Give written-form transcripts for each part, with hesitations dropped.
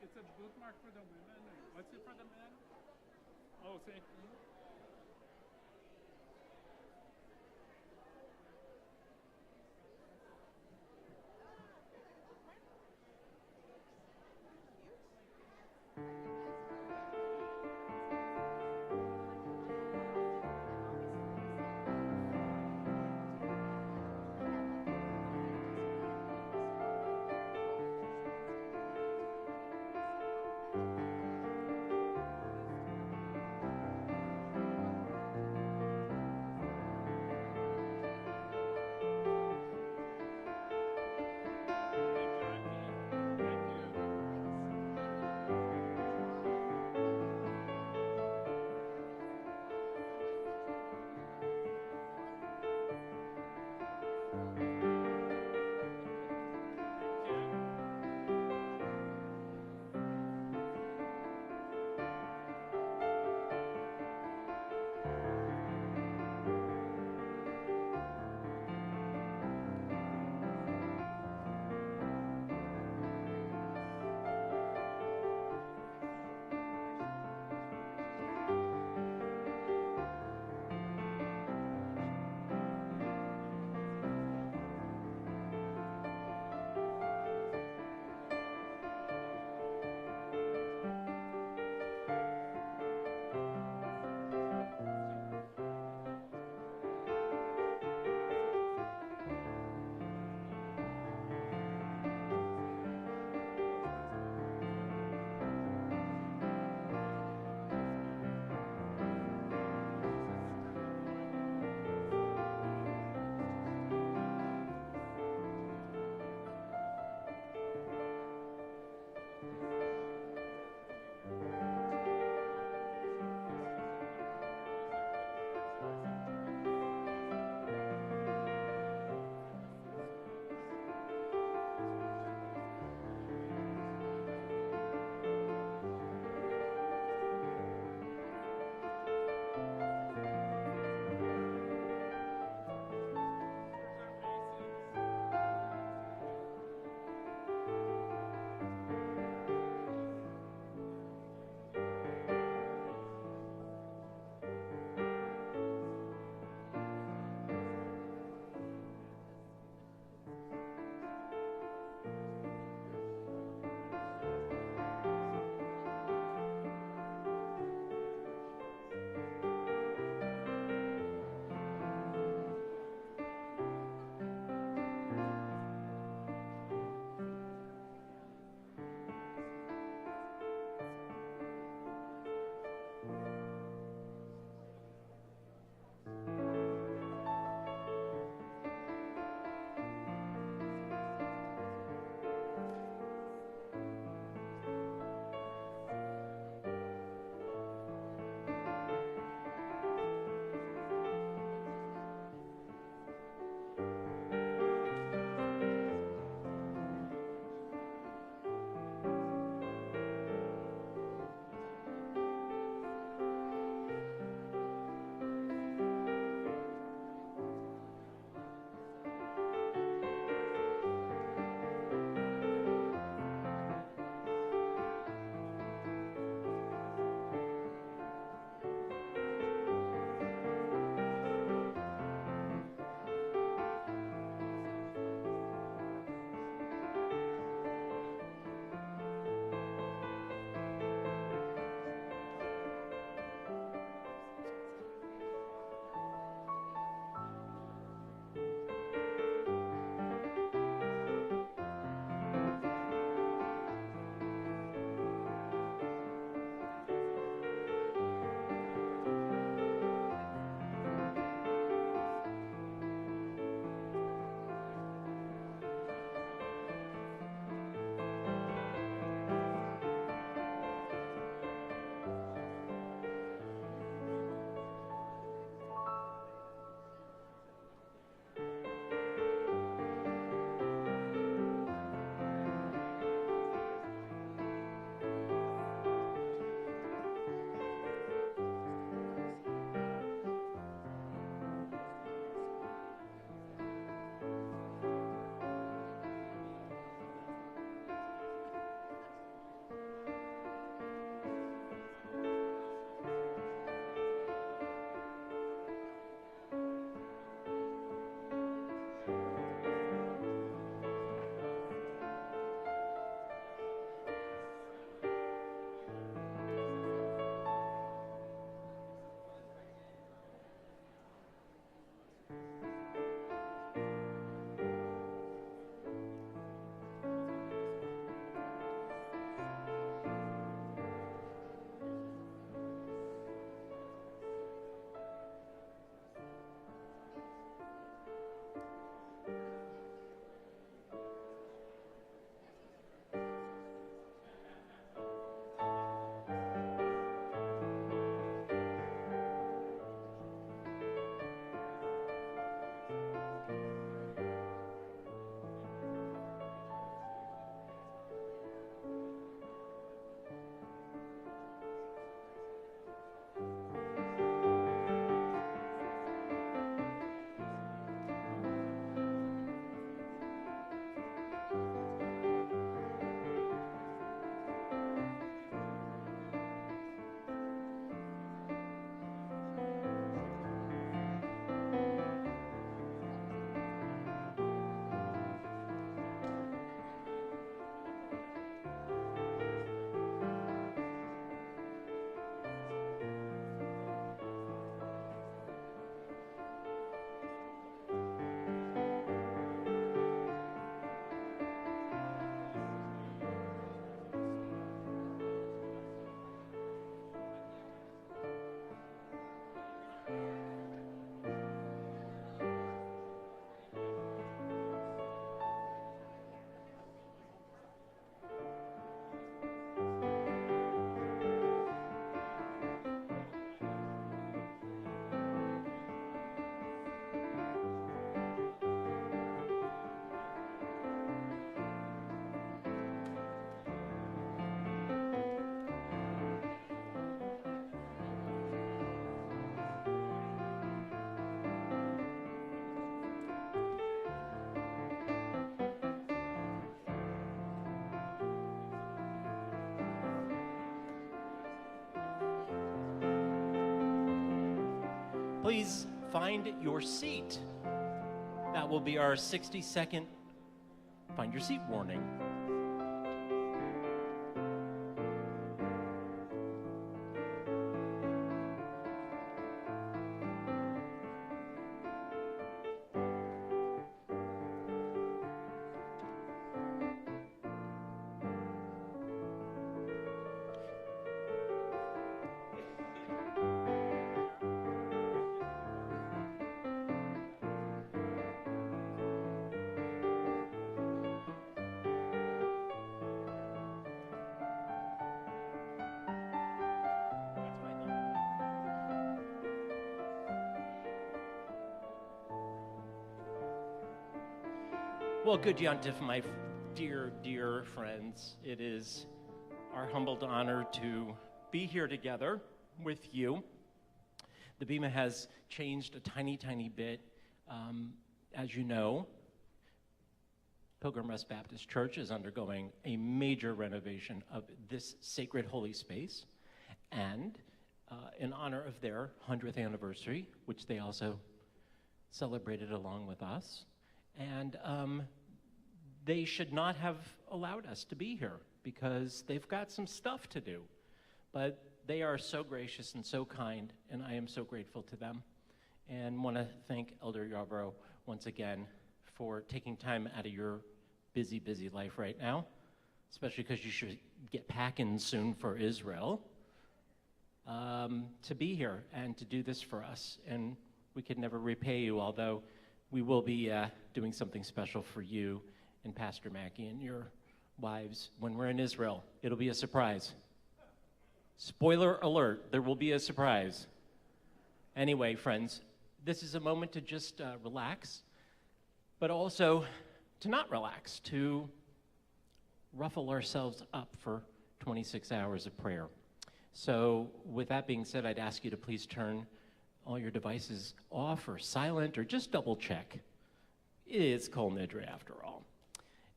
It's a bookmark for the women. What's it for the men? Oh, see. Please find your seat. That will be our 60-second find your seat warning. Well, good Yontif, my dear, dear friends. It is our humbled honor to be here together with you. The Bema has changed a tiny, tiny bit. As you know, Pilgrim Rest Baptist Church is undergoing a major renovation of this sacred holy space. And in honor of their 100th anniversary, which they also celebrated along with us, and they should not have allowed us to be here because they've got some stuff to do. But they are so gracious and so kind, and I am so grateful to them. And want to thank Elder Yarbrough once again for taking time out of your busy, busy life right now, especially because you should get packing soon for Israel, to be here and to do this for us. And we could never repay you, although we will be doing something special for you and Pastor Mackey and your wives when we're in Israel. It'll be a surprise. Spoiler alert, there will be a surprise. Anyway, friends, this is a moment to just relax, but also to not relax, to ruffle ourselves up for 26 hours of prayer. So with that being said, I'd ask you to please turn all your devices off or silent or just double check. It is Kol Nidre after all.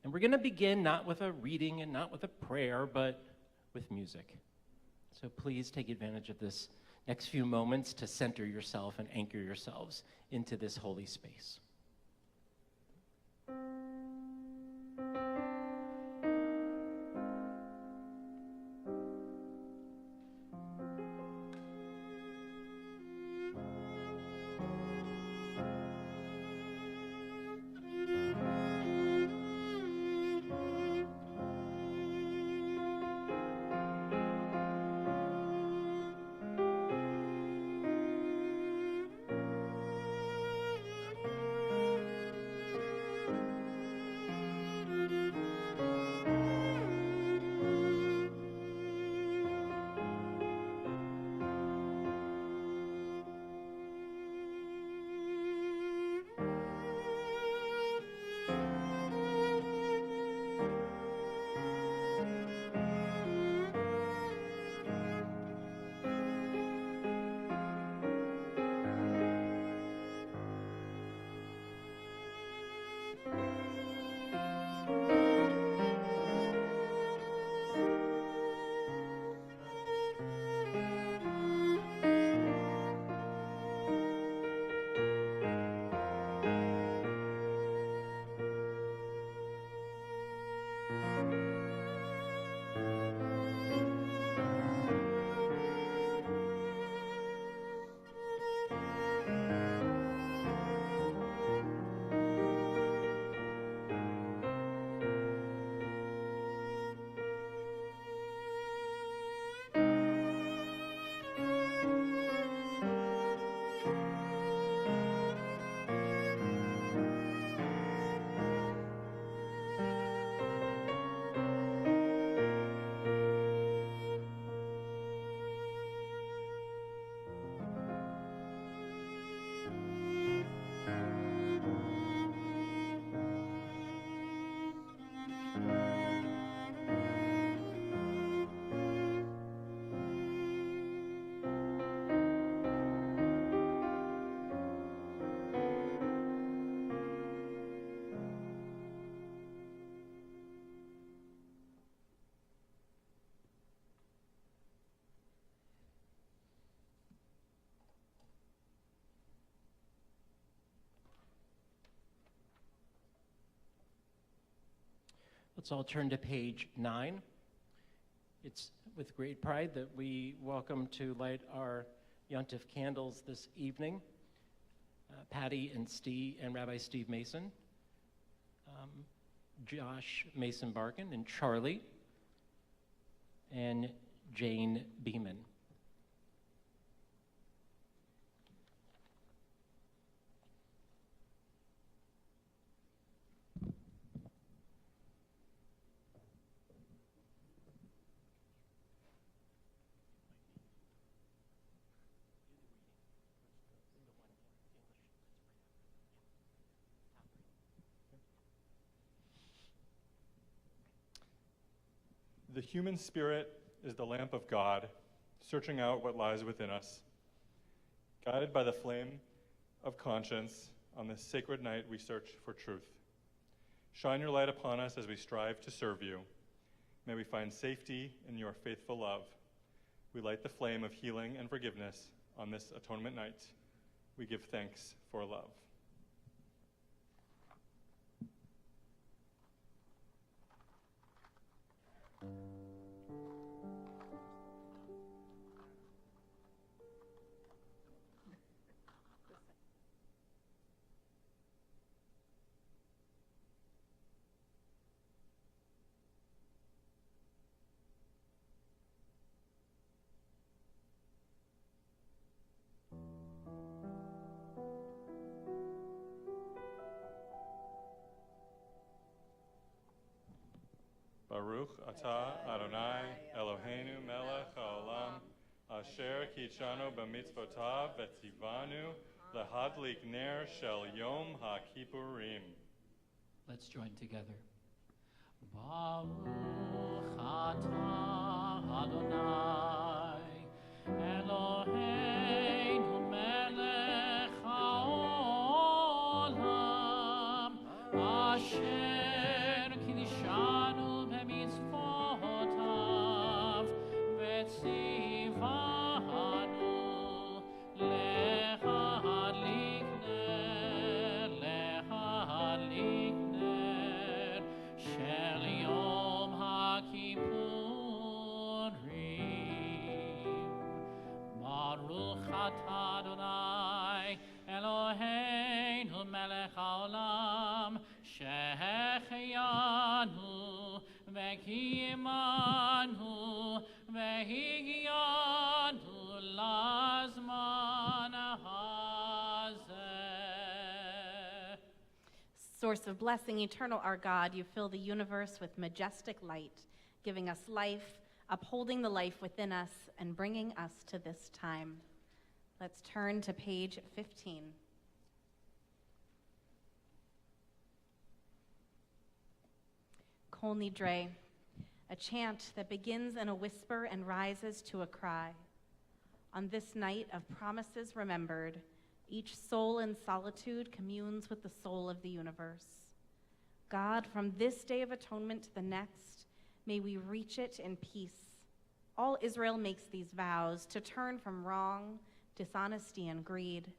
And we're going to begin not with a reading and not with a prayer, but with music. So please take advantage of this next few moments to center yourself and anchor yourselves into this holy space. Let's all turn to page 9. It's with great pride that we welcome to light our Yontif candles this evening, Patty and Rabbi Steve Mason, Josh Mason Barkin, and Charlie, and Jane Beeman. The human spirit is the lamp of God, searching out what lies within us. Guided by the flame of conscience, on this sacred night we search for truth. Shine your light upon us as we strive to serve you. May we find safety in your faithful love. We light the flame of healing and forgiveness on this atonement night. We give thanks for love. Baruch atah Adonai Eloheinu melech haolam asher kichanu b'mitzvotav v'tzivanu lehadlik ner shel yom ha-kippurim. Let's join together. Baruch atah Adonai Eloheinu melech haolam asher kichanu b'mitzvotav v'tzivanu lehadlik ner shel yom ha-kippurim. Baruch atah Adonai Eloheinu melech haolam שהחיינו וקיימנו והגיענו לזמן הזה. Source of blessing, eternal our God, you fill the universe with majestic light, giving us life, upholding the life within us, and bringing us to this time. Let's turn to page 15. Kol Nidre, a chant that begins in a whisper and rises to a cry. On this night of promises remembered, each soul in solitude communes with the soul of the universe. God, from this day of atonement to the next, may we reach it in peace. All Israel makes these vows to turn from wrong, dishonesty, and greed,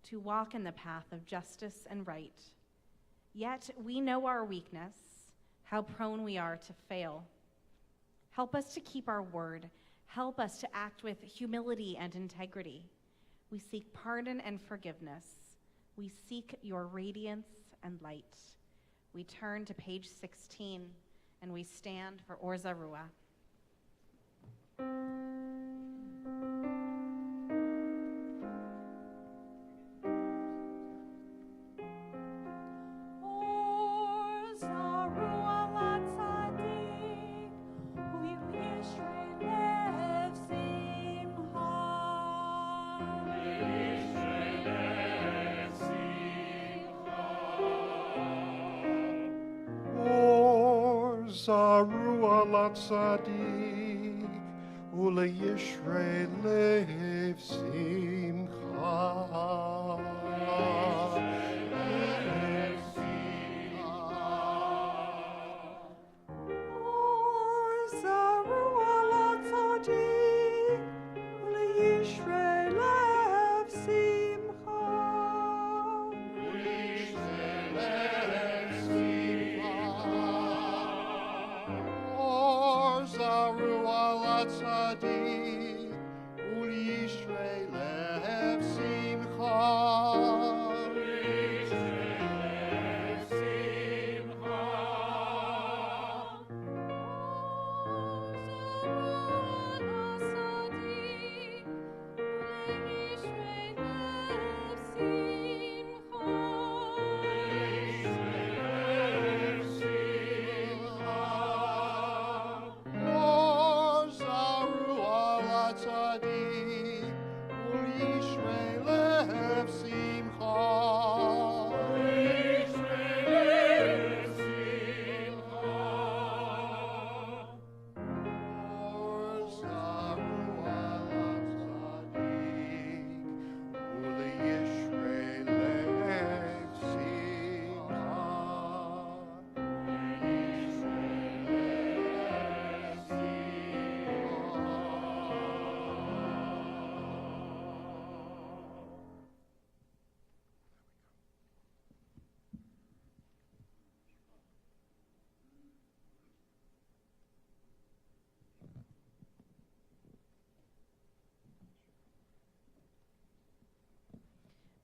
to walk in the path of justice and right. Yet we know our weakness, how prone we are to fail. Help us to keep our word. Help us to act with humility and integrity. We seek pardon and forgiveness. We seek your radiance and light. We turn to page 16 and we stand for Or Zarua. Zarua latzadik uleyishrei lev simcha. Zarua latzadik uleyishrei lev simcha.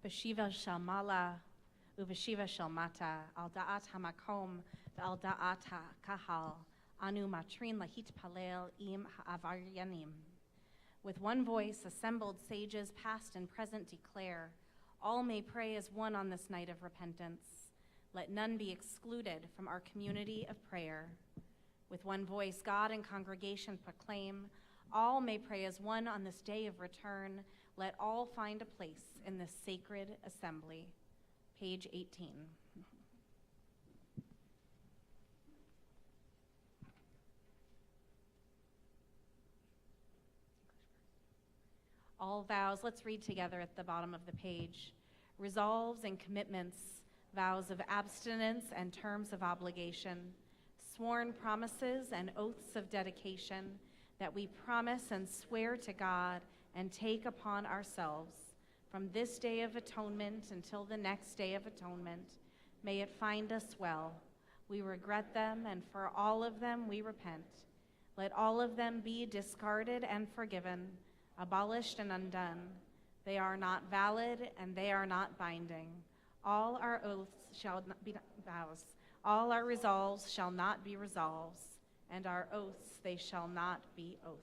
B'shiva shel mala u'b'shiva shel mata, al da'at hamakom ve'al da'at ha'kahal, anu matrin lahitpalel im ha'avaryanim. With one voice, assembled sages past and present declare, all may pray as one on this night of repentance. Let none be excluded from our community of prayer. With one voice, God and congregation proclaim, all may pray as one on this day of return. Let all find a place in this sacred assembly. Page 18. All vows, let's read together at the bottom of the page. Resolves and commitments, vows of abstinence and terms of obligation, sworn promises and oaths of dedication that we promise and swear to God and take upon ourselves from this day of atonement until the next day of atonement. May it find us well. We regret them, and for all of them we repent. Let all of them be discarded and forgiven, abolished and undone. They are not valid and they are not binding. All our oaths shall not be vows. All our resolves shall not be resolves, and our oaths they shall not be oaths.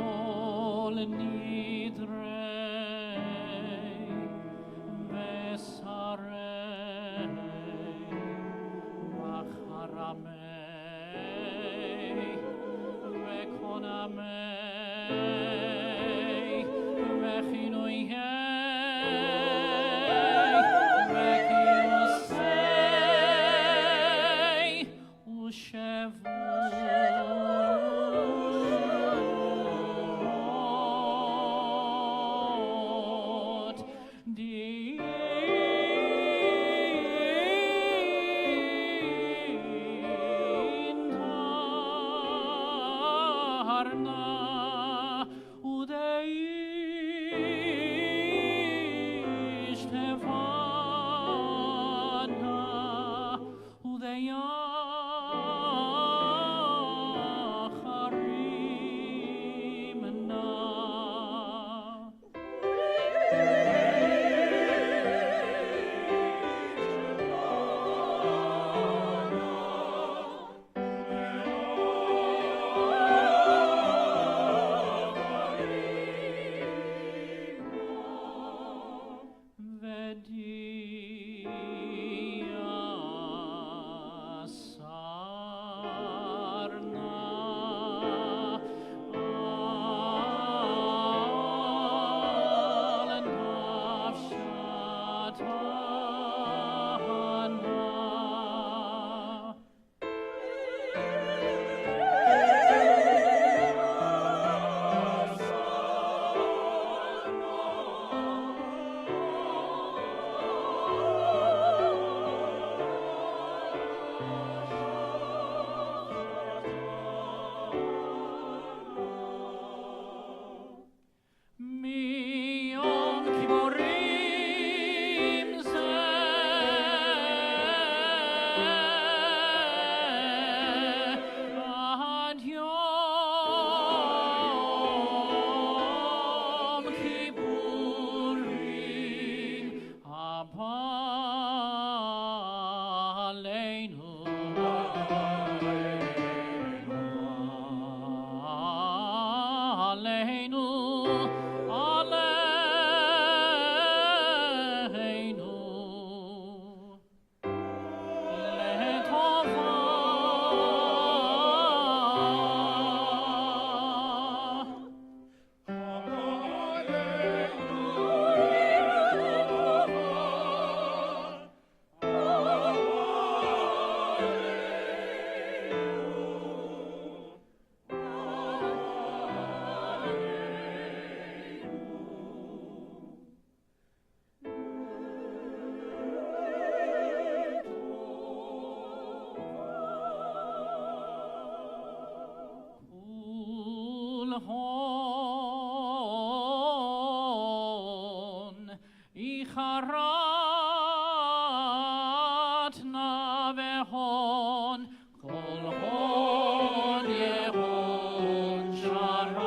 Kol Nidre Vesarei Vacharamei Vekonamei Vechinoyei Vekiyosei Ushevu hon icharat na vehon kol hon yehon sharan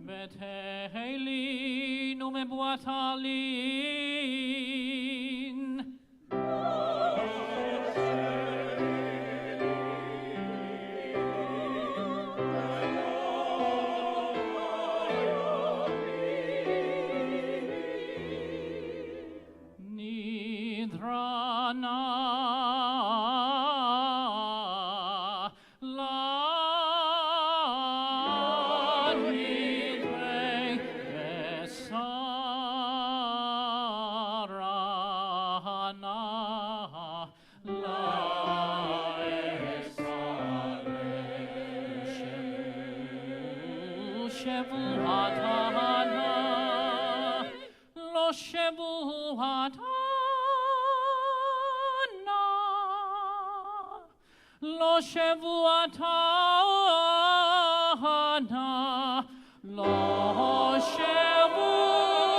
Betehelin umebuatalin Nidrana la Nidre Besarana la Esale Shevuatana lo Shevuatana lo Shevuatana lo Shevuot.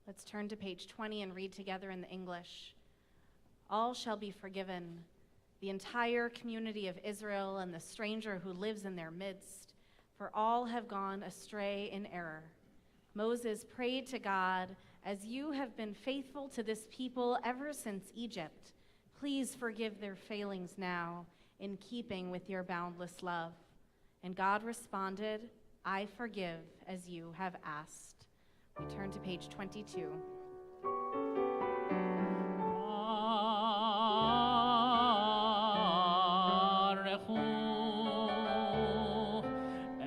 Let's turn to page 20 and read together in the English. All shall be forgiven, the entire community of Israel and the stranger who lives in their midst, for all have gone astray in error. Moses prayed to God, as you have been faithful to this people ever since Egypt, please forgive their failings now in keeping with your boundless love. And God responded, I forgive as you have asked. We turn to page 22.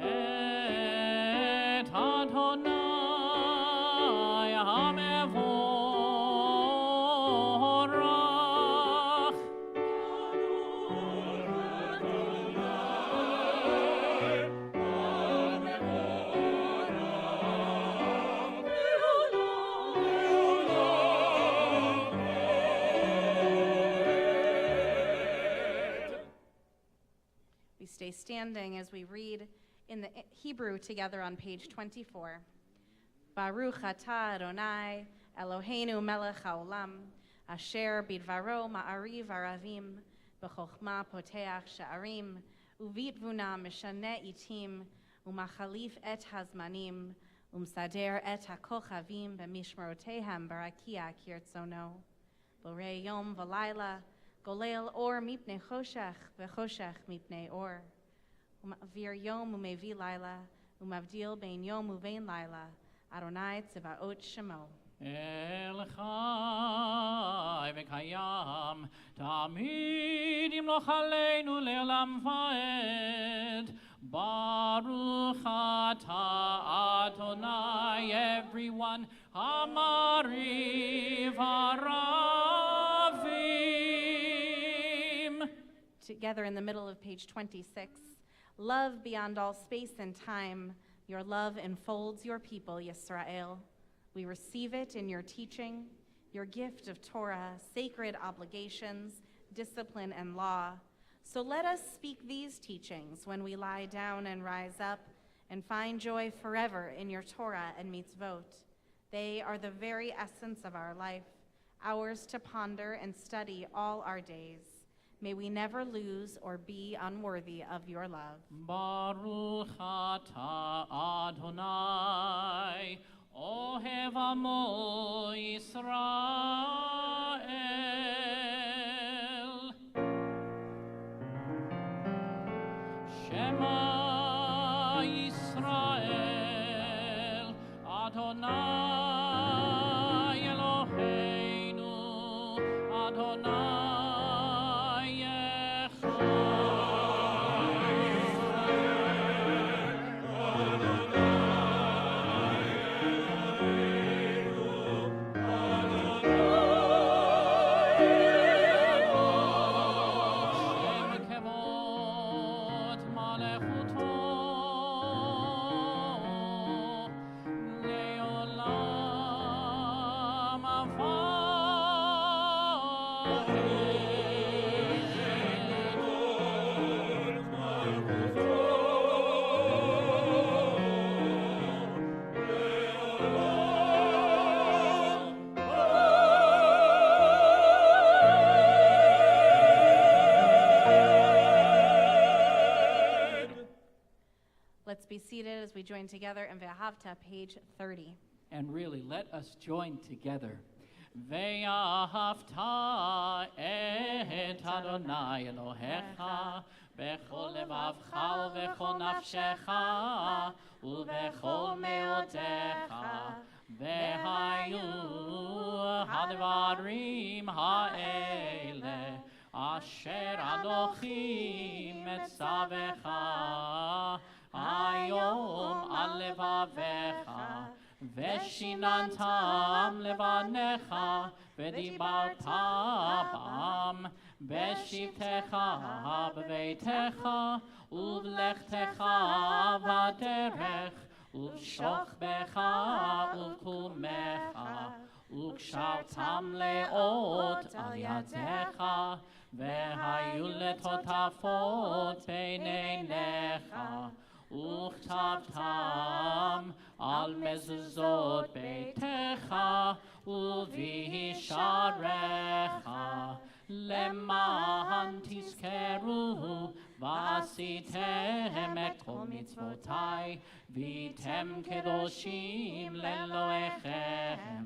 Et Adonai hamevorach We stay standing as we read in the Hebrew together on page 24. Baruch atah Adonai Eloheinu melech haolam, asher bidvaro ma'ariv aravim, b'chochma poteach sha'arim, uvitvuna mishane itim, umachalif et hazmanim, umsader et hakochavim b'mishmarotehem barakia kirtzono. Borei yom v'layla, golel or mipnei choshech v'choshech mipnei or. Umavir yom umevi laila, umavdil bein yom uvein laila, Adonai tzevaot shemo. El Chai v'Kayam Tamid Yimloch Aleinu Le'olam Va'ed Baruch Atah Adonai. Everyone Amariv Aravim. Together in the middle of page 26. Love beyond all space and time. Your love enfolds your people, Yisrael. We receive it in your teaching, your gift of Torah, sacred obligations, discipline, and law. So let us speak these teachings when we lie down and rise up, and find joy forever in your Torah and mitzvot. They are the very essence of our life, ours to ponder and study all our days. May we never lose or be unworthy of your love. Baruch atah Adonai, Ohev Amo Yisrael. Shema Yisrael, Adonai Eloheinu, Adonai Let's be seated as we join together in Ve'ahavta, page 30. And really, let us join together. Ve'ahavta et Adonai Elohecha bechol levavcha uvechol nafshecha uvechol meotecha ve'hayu hadvarim ha'ele asher Anochi metzavecha Hayom al levavecha Veshinantam levanecha v'dibarta bam b'shivtecha b'veitecha uv'lechtecha v'derech uv'shochbecha uv'kumecha uv'kshartam leot al yadecha v'hayu letotafot b'neinecha וכתבתם על מזוזות ביתך ובשעריך למען תזכרו ועשיתם את כל מצוותיי והייתם קדושים לאלוהיכם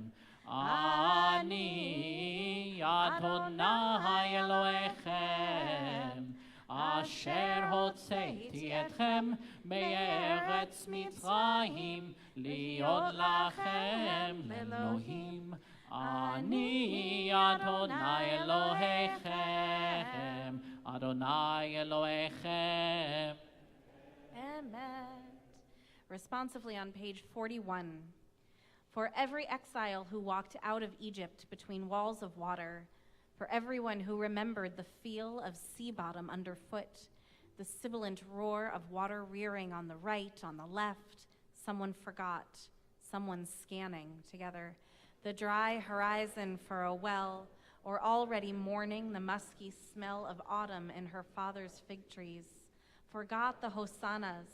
אני אדוני אלוהיכם אשר הוצאתי אתכם מארץ מצרים להיות לכם לאלוהים אני אדוני אלוהיכם אדוני אלוהיכם. Amen. Responsively on page 41. For every exile who walked out of Egypt between walls of water, for everyone who remembered the feel of sea bottom underfoot, the sibilant roar of water rearing on the right, on the left, someone forgot, someone scanning together, the dry horizon for a well, or already mourning the musky smell of autumn in her father's fig trees, forgot the hosannas,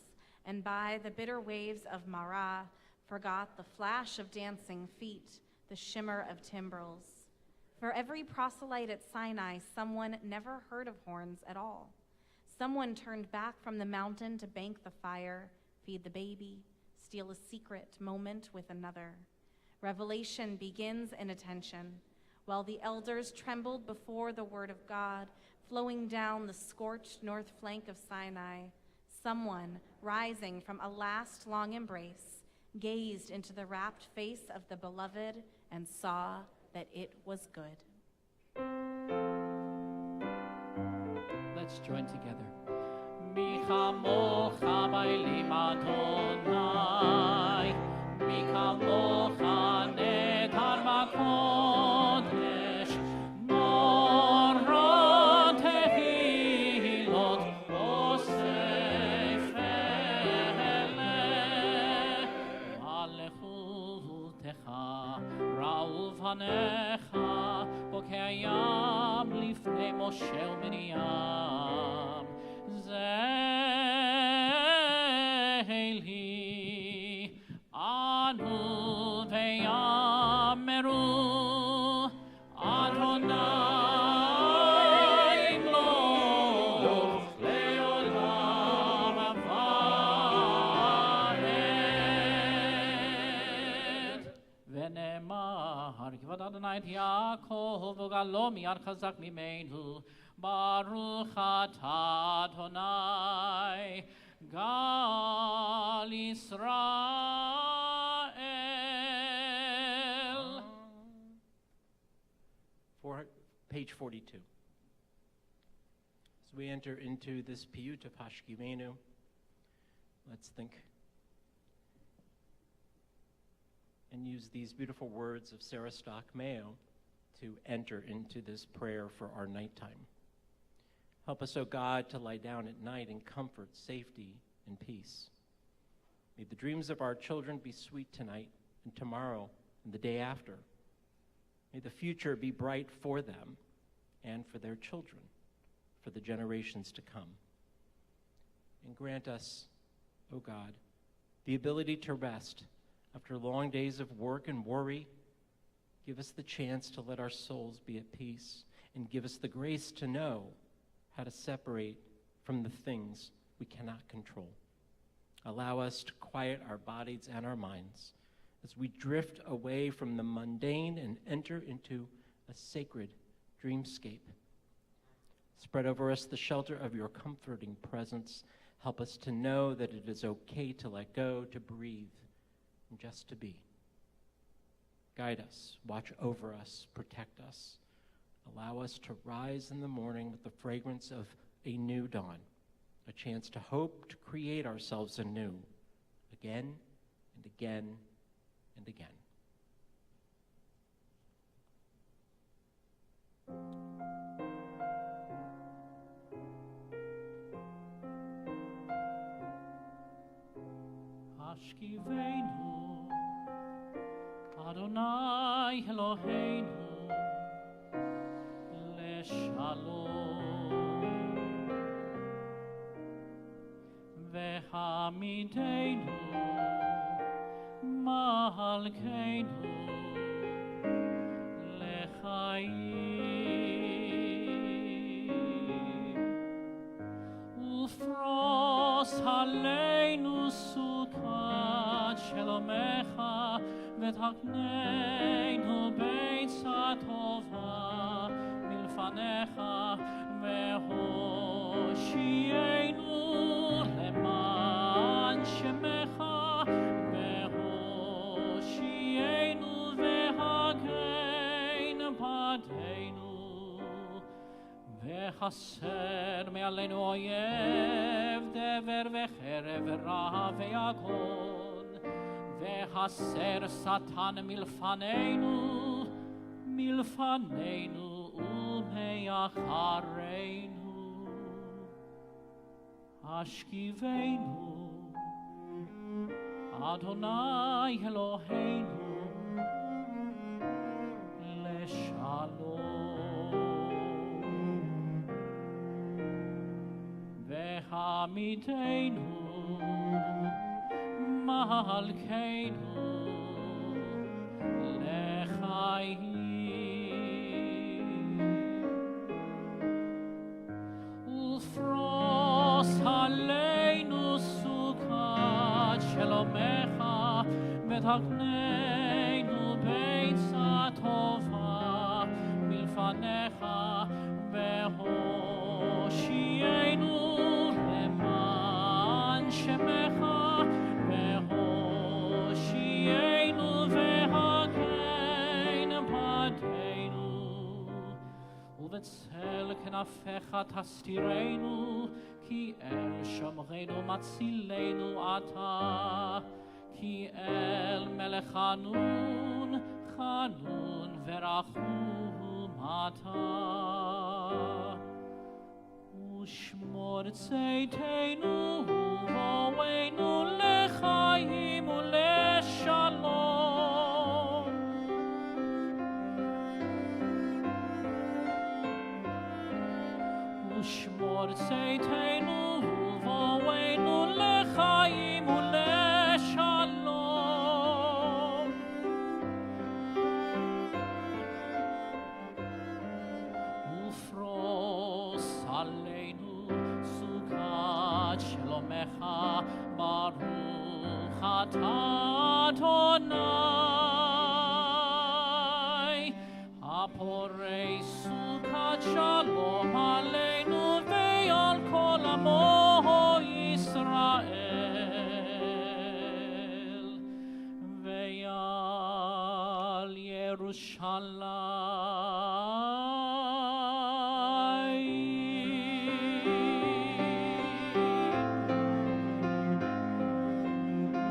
and by the bitter waves of Marah, forgot the flash of dancing feet, the shimmer of timbrels. For every proselyte at Sinai, someone never heard of horns at all. Someone turned back from the mountain to bank the fire, feed the baby, steal a secret moment with another. Revelation begins in attention, while the elders trembled before the word of God, flowing down the scorched north flank of Sinai. Someone, rising from a last long embrace, gazed into the rapt face of the beloved and saw that it was good. Let's join together. Mi chamocha b'elim Adonai, mi chamocha netar b'kodesh, norot tehilot osef eleh, malechutecha ra'u fanecha, bokeh hayam lifnei Moshe u'Miriam. Zeheli anu ve'yameru Adonai lo Adonai את יעקב וגאלו מיד חזק ממנו. ברוך אתה אדוני גל ישראל. Page 42. As we enter into this piyut of Hashkivenu, let's think and use these beautiful words of Sarah Stock Mayo to enter into this prayer for our nighttime. Help us, O God, to lie down at night in comfort, safety, and peace. May the dreams of our children be sweet tonight and tomorrow and the day after. May the future be bright for them and for their children, for the generations to come. And grant us, O God, the ability to rest after long days of work and worry. Give us the chance to let our souls be at peace, and give us the grace to know how to separate from the things we cannot control. Allow us to quiet our bodies and our minds as we drift away from the mundane and enter into a sacred dreamscape. Spread over us the shelter of your comforting presence. Help us to know that it is okay to let go, to breathe, and just to be. Guide us, watch over us, protect us. Allow us to rise in the morning with the fragrance of a new dawn, a chance to hope to create ourselves anew, again and again and again. Hashkivenu, Adonai Eloheinu, leshalom, vehamidenu, Malkeinu, lechaim, ufros aleinu sukat shelomecha, ותקננו בעצה טובה מלפניך, והושיענו למען שמך, והושיענו והגן בעדנו, והסר מעלינו אויב, דבר וחרב ורע ויגון, והסר שטן מלפנינו, מלפנינו ומאחרינו. השכיבנו, אדוני אלוהינו, לשלום. והעמידנו, Malkeinu, lechaim, ufros aleinu sukat shelomecha, ותקננו בעצה טובה מלפניך, והושיענו למען שמך, והושיענו והגן בעדנו, ובצל כנפיך תסתירנו, כי אל שומרנו מצילנו אתה, כי אל מלך חנון, חנון ורחום אתה. ושמור צאתנו ובואנו לחיים ולשלום. ושמור צאתנו ובואנו לחיים ולשלום. ופרוס עלינו סוכת שלומך, ברוך אתה אדוני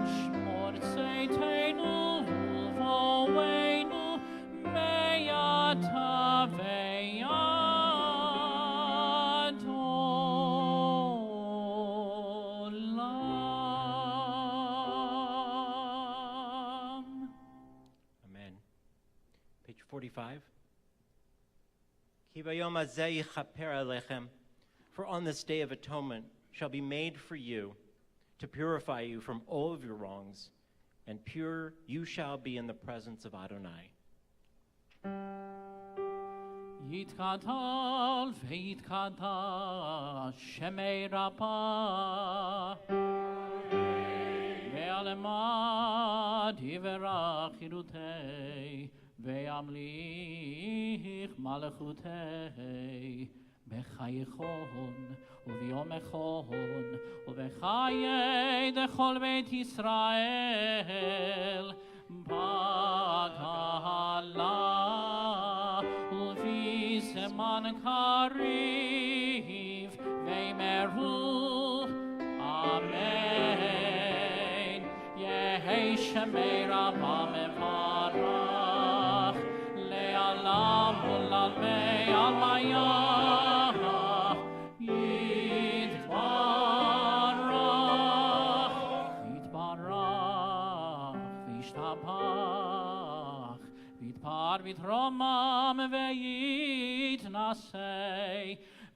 שמור צאתנו ובואנו מעתה ועד עולם. Amen. Page 45. Ki bayom hazeh yichaper alechem, for on this day of atonement shall be made for you, to purify you from all of your wrongs, and pure you shall be in the presence of Adonai. יתקדל ויתקדש שמי רבה ועלמד יברך חירותי וימליך מלכותי בחייכון וביומכון ובחיי דכל בית ישראל בגאלה ולפי זמן קריב ואמרו אמן. יהי שמי רבה מברך לעולם ולעלמי עלמיה יתברך וישתבח ויתפאר ויתרומם ויתנשא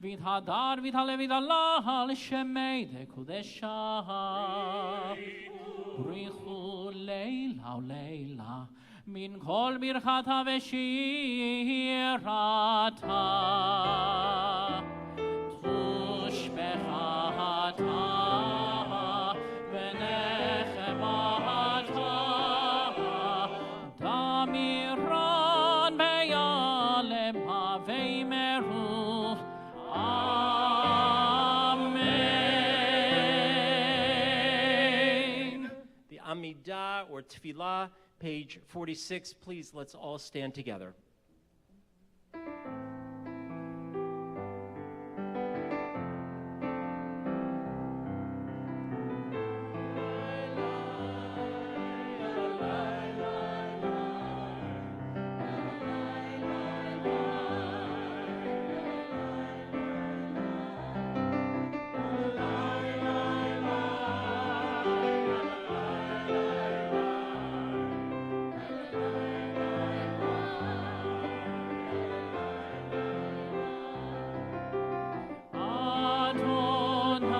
ויתהדר ויתעלה ויתהלל שמי דקודשה בריחו לילה ולילה מן כל ברכתה ושירתה תושבחתה ונחמתה דמירן ביעלמה ויאמרו Amen. The Amidah or Tefillah, page 46. Please, let's all stand together.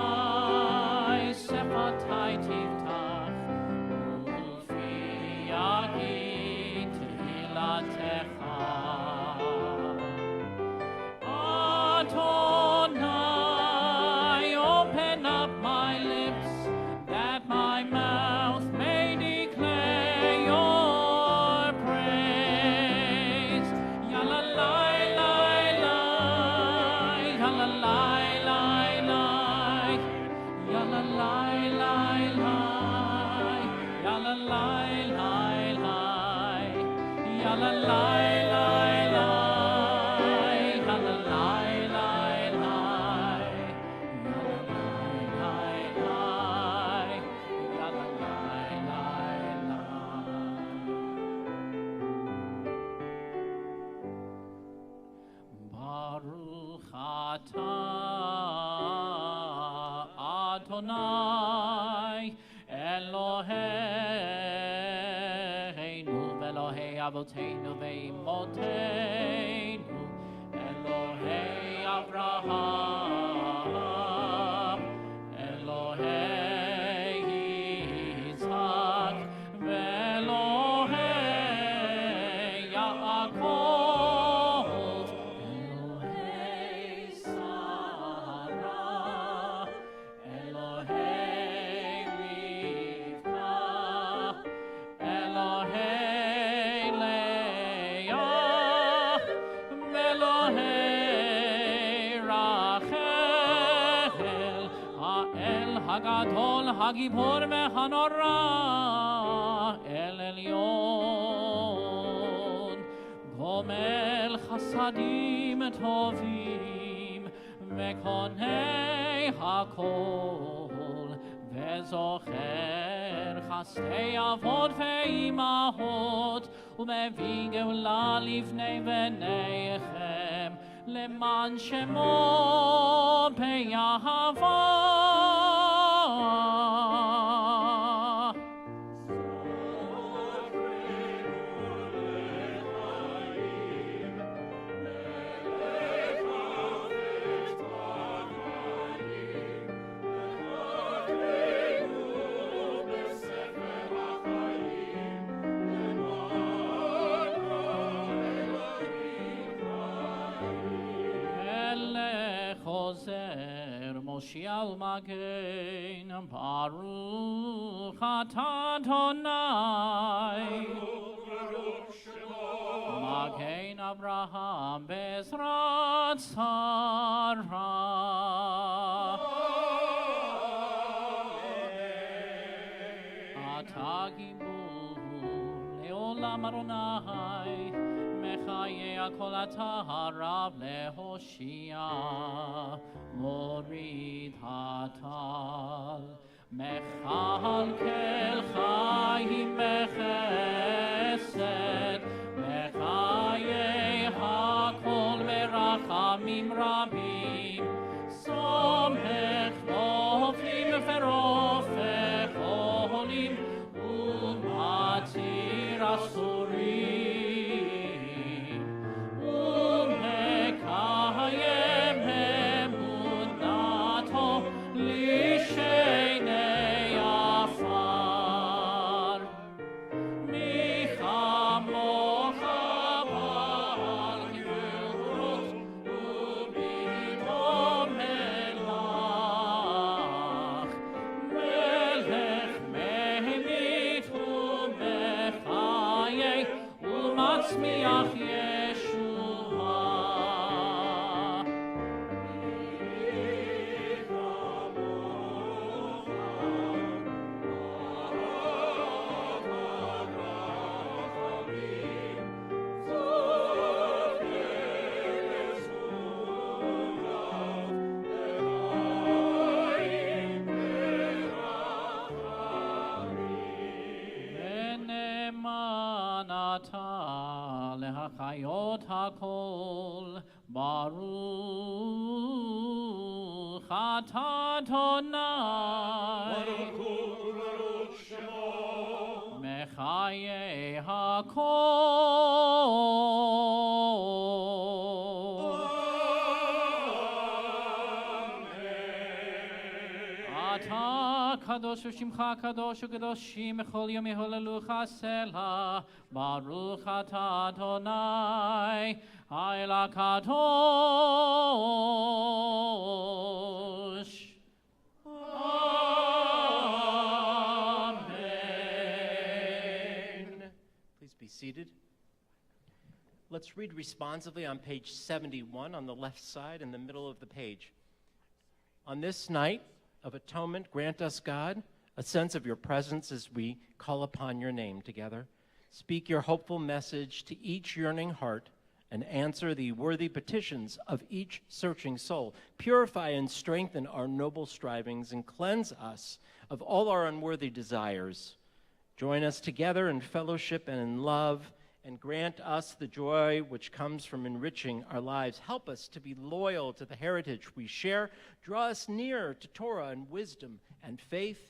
Adonai sefatai tiftach ufi yagid tehilatecha. Adonai, open up my lips that my mouth may declare your praise. Yalalai lai lai, yalalai lai lai, yalalai lai lai, yalalai lai lai, yalalai lai lai, yalalai lai lai, yalalai lai lai, yalalai lai lai. Baruch atah Adonai Eloheinu Elohei Avoteinu ve'imoteinu Elohei Avraham Elohei Yitzhak ve'Elohei Yaakov Elohei Sarah Elohei Rivka Elohei Leah Elohei Rachel Ha'el Hagadol Hagibor ve'Hanora El Elyon גומל חסדים טובים וקונה הכל וזוכר חסדי אבות ואימהות ומביא גאולה לבני בניכם למען שמו באהבה. מושיע ומגן, ברוך אתה אדוני. מגן אברהם בעזרת שרה. אתה גיבור לעולם אדוני, מחיי הכל אתה הרב להושיע. מוריד הטל, מכלכל חיים בחסד, מחיי הכל ברחמים רבים, סומך נופלים ורופא חולים, ומתיר אסורים, ומקיים לשני עפר, מי כמוך בעל גבורות וביתו מלך, מלך ממית ומחיה ומצמיח ישועה. להחיות הכל, ברוך אתה אדוני. ברוך הוא ברוך שמו. מחיי הכל. אתה קדוש ושמך קדוש וקדושים בכל יום יהוללוך סלע. ברוך אתה אדוני האל הקדוש. Amen. Please be seated. Let's read responsively on page 71 on the left side in the middle of the page. On this night of atonement, grant us, God, a sense of your presence as we call upon your name together. Speak your hopeful message to each yearning heart and answer the worthy petitions of each searching soul. Purify and strengthen our noble strivings and cleanse us of all our unworthy desires. Join us together in fellowship and in love, and grant us the joy which comes from enriching our lives. Help us to be loyal to the heritage we share. Draw us near to Torah and wisdom and faith.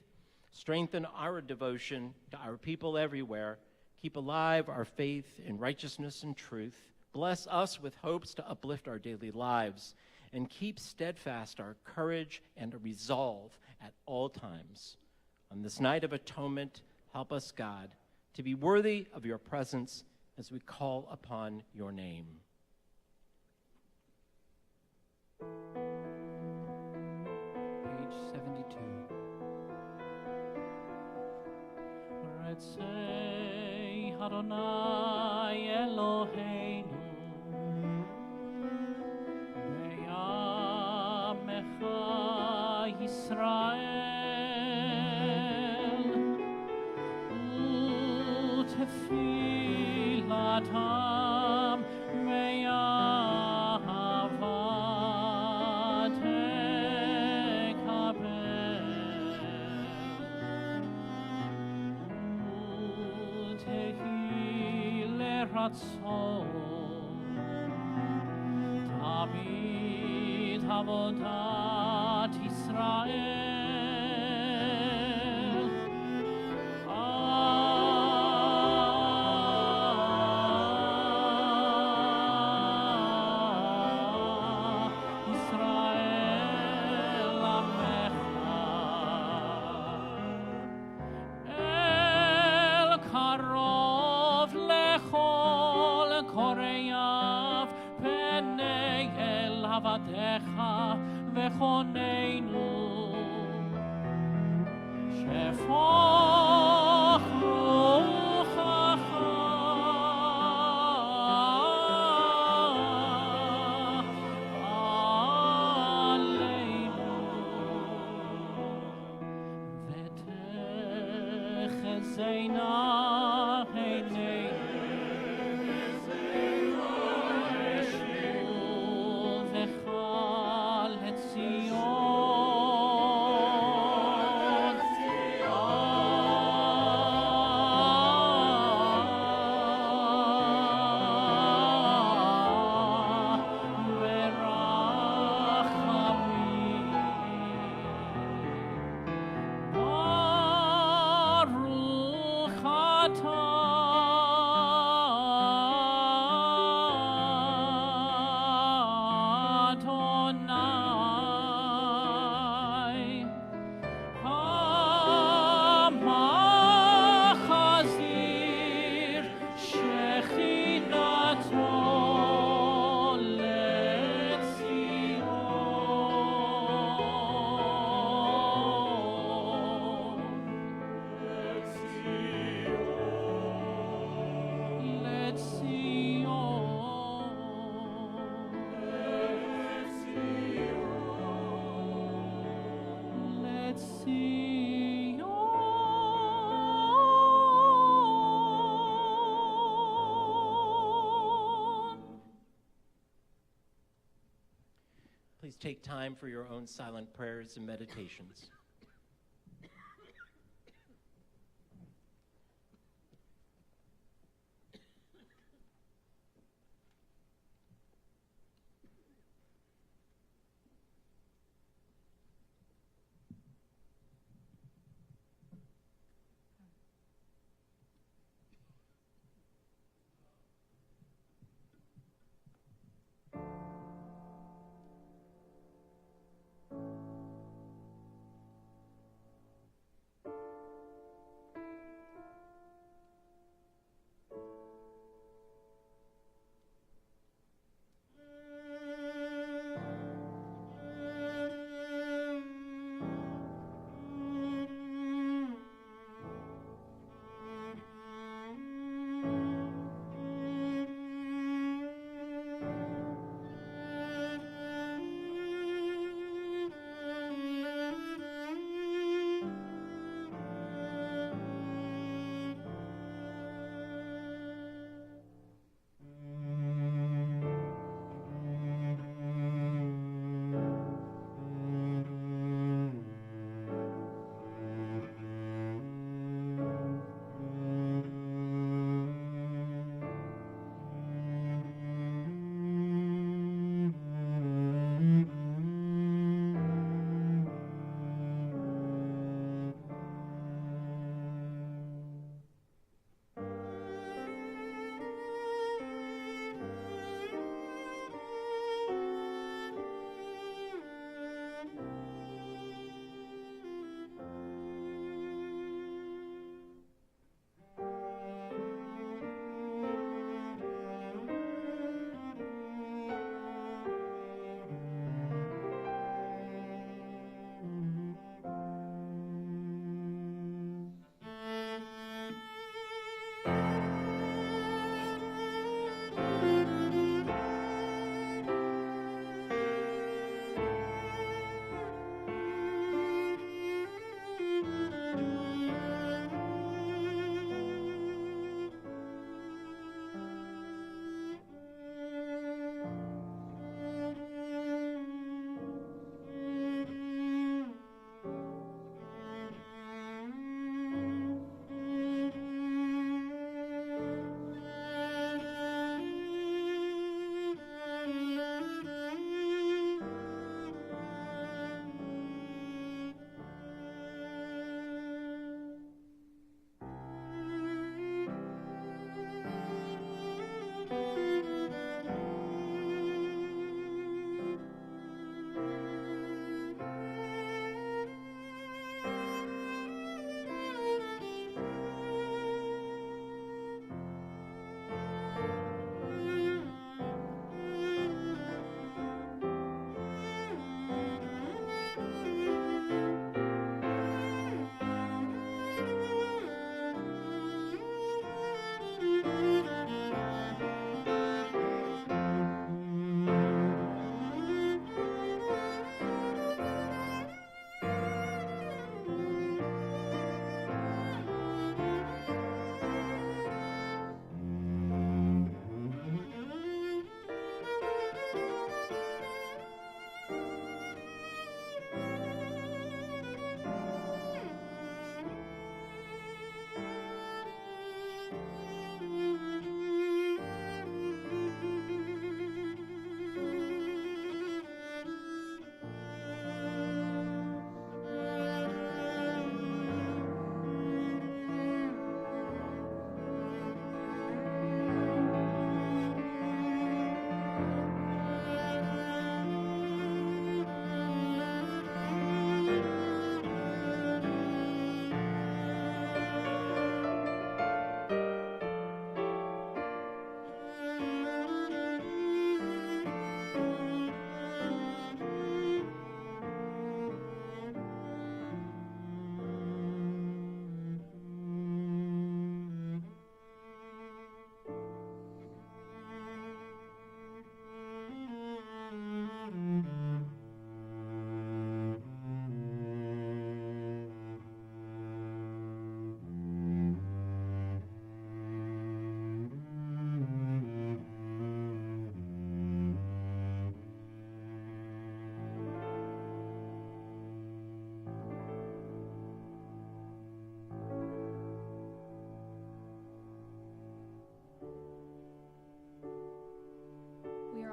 Strengthen our devotion to our people everywhere. Keep alive our faith in righteousness and truth. Bless us with hopes to uplift our daily lives, and keep steadfast our courage and resolve at all times. On this night of atonement, help us, God, to be worthy of your presence as we call upon your name. Page 72. Ratzei Adonai Eloheinu Be'amecha Yisrael U'tefilatam תהי לרצון, תמיד עבודת ישראל. עבדיך וחוננו שפוך רוחך עלינו ותחזינה עינינו Please take time for your own silent prayers and meditations.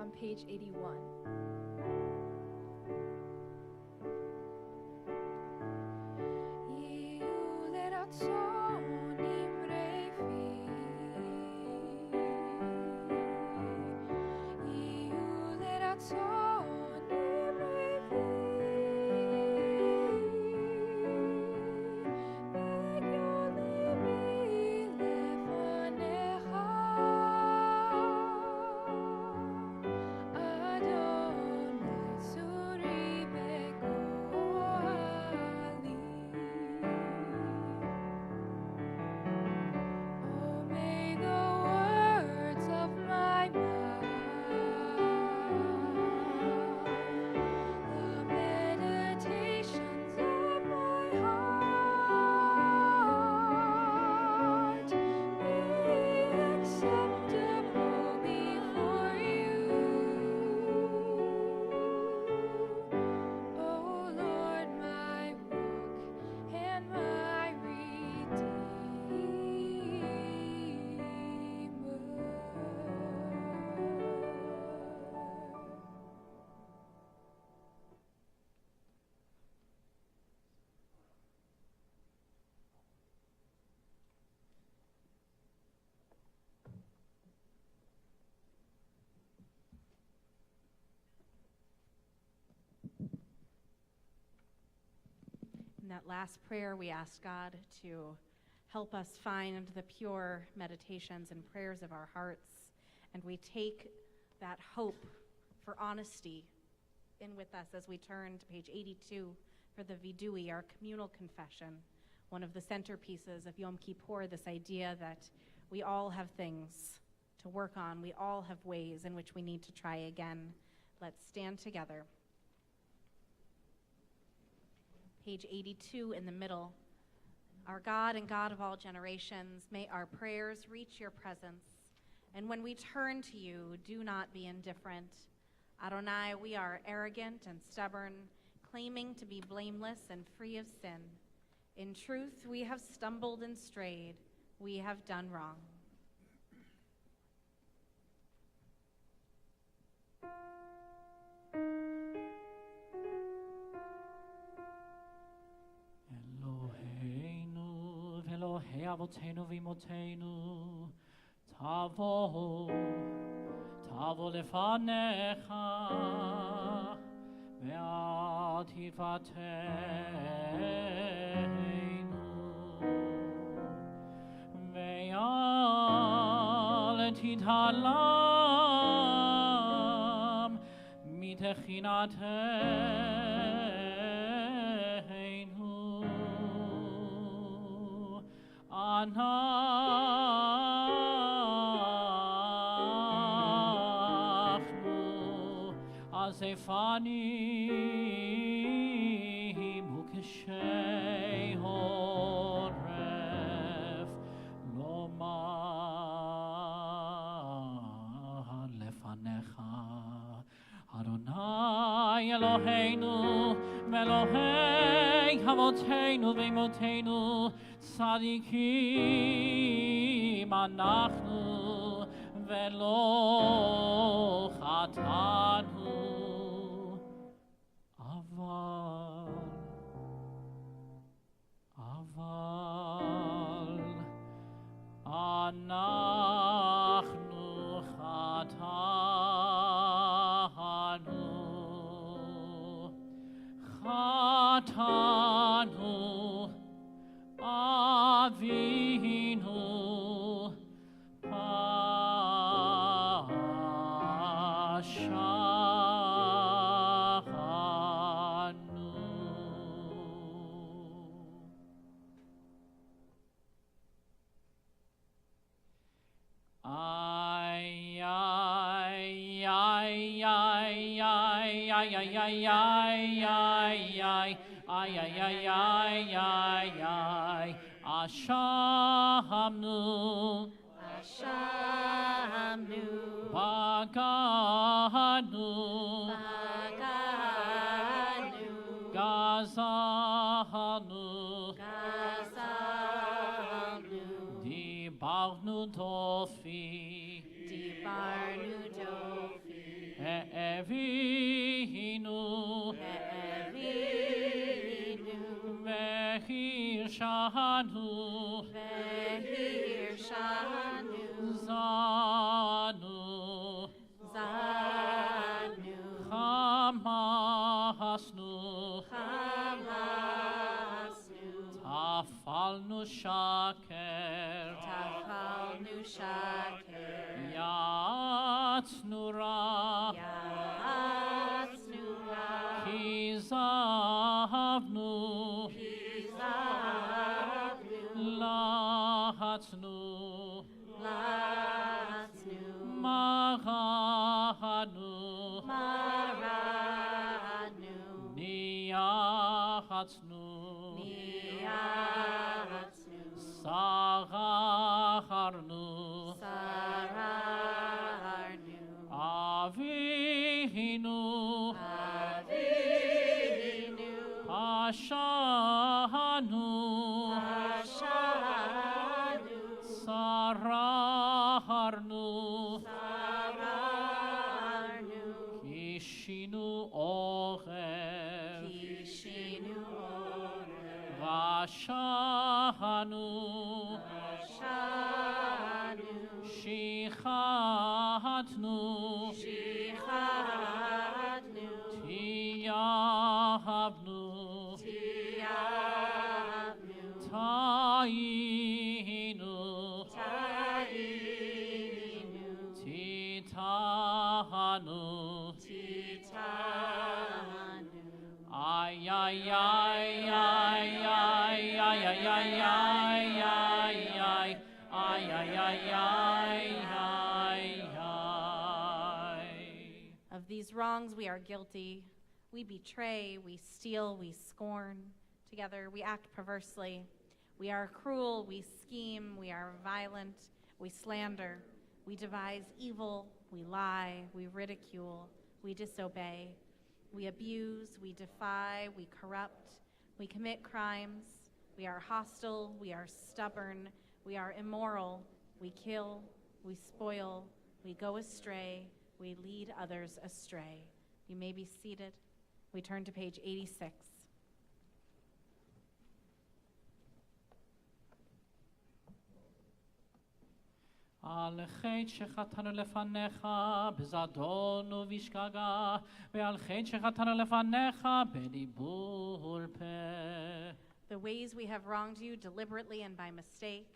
on page 81. In that last prayer, we ask God to help us find the pure meditations and prayers of our hearts, and we take that hope for honesty in with us as we turn to page 82 for the Vidui, our communal confession, one of the centerpieces of Yom Kippur, this idea that we all have things to work on, we all have ways in which we need to try again. Let's stand together. Page 82 in the middle. Our God and God of all generations, may our prayers reach your presence. And when we turn to you, do not be indifferent. Adonai, we are arrogant and stubborn, claiming to be blameless and free of sin. In truth, we have stumbled and strayed. We have done wrong. Elohei Avotenu v'Imotenu, Tavo lefanecha, ve'al tifateinu, ve'al titalam mitechinateinu. Anachnu azefani mukeshei horef lomar lefanecha Adonai Eloheinu Elohei Avotenu v'Imotenu Tzadikim anachnu velo chatanu aval anachnu chatanu Avinu Pashanu. Ay, ay, ay, ay, ay, ay, ay, ay, ay, ay, ay, ay, ay, ay, ay, ay, Ashamnu, Ashamnu, Baganu, Baganu, Gazanu, Gazanu, Dibarnu Dofi, Dibarnu Dofi, Tafalnu shaker, Yatsnura, Kizavnu, Lahatsnu, Mahanu, Niyahatsnu, Saharnu, Avinu, Pashanu, Sararnu, Kishinu Oher, Vashanu, Shichatnu, Tiyahavnu, Tainu, Titanu, ay ay ay ay ay ay ay ay ay ay ay. Of these wrongs we are guilty. We betray, we steal, we scorn. Together we act perversely. We are cruel, we scheme, we are violent, we slander, we devise evil, we lie, we ridicule, we disobey, we abuse, we defy, we corrupt, we commit crimes, we are hostile, we are stubborn, we are immoral, we kill, we spoil, we go astray, we lead others astray. You may be seated. We turn to page 86. על חטא שחטאנו לפניך בזדון ובשגגה, ועל חטא שחטאנו לפניך בדיבור פה. The ways we have wronged you deliberately and by mistake,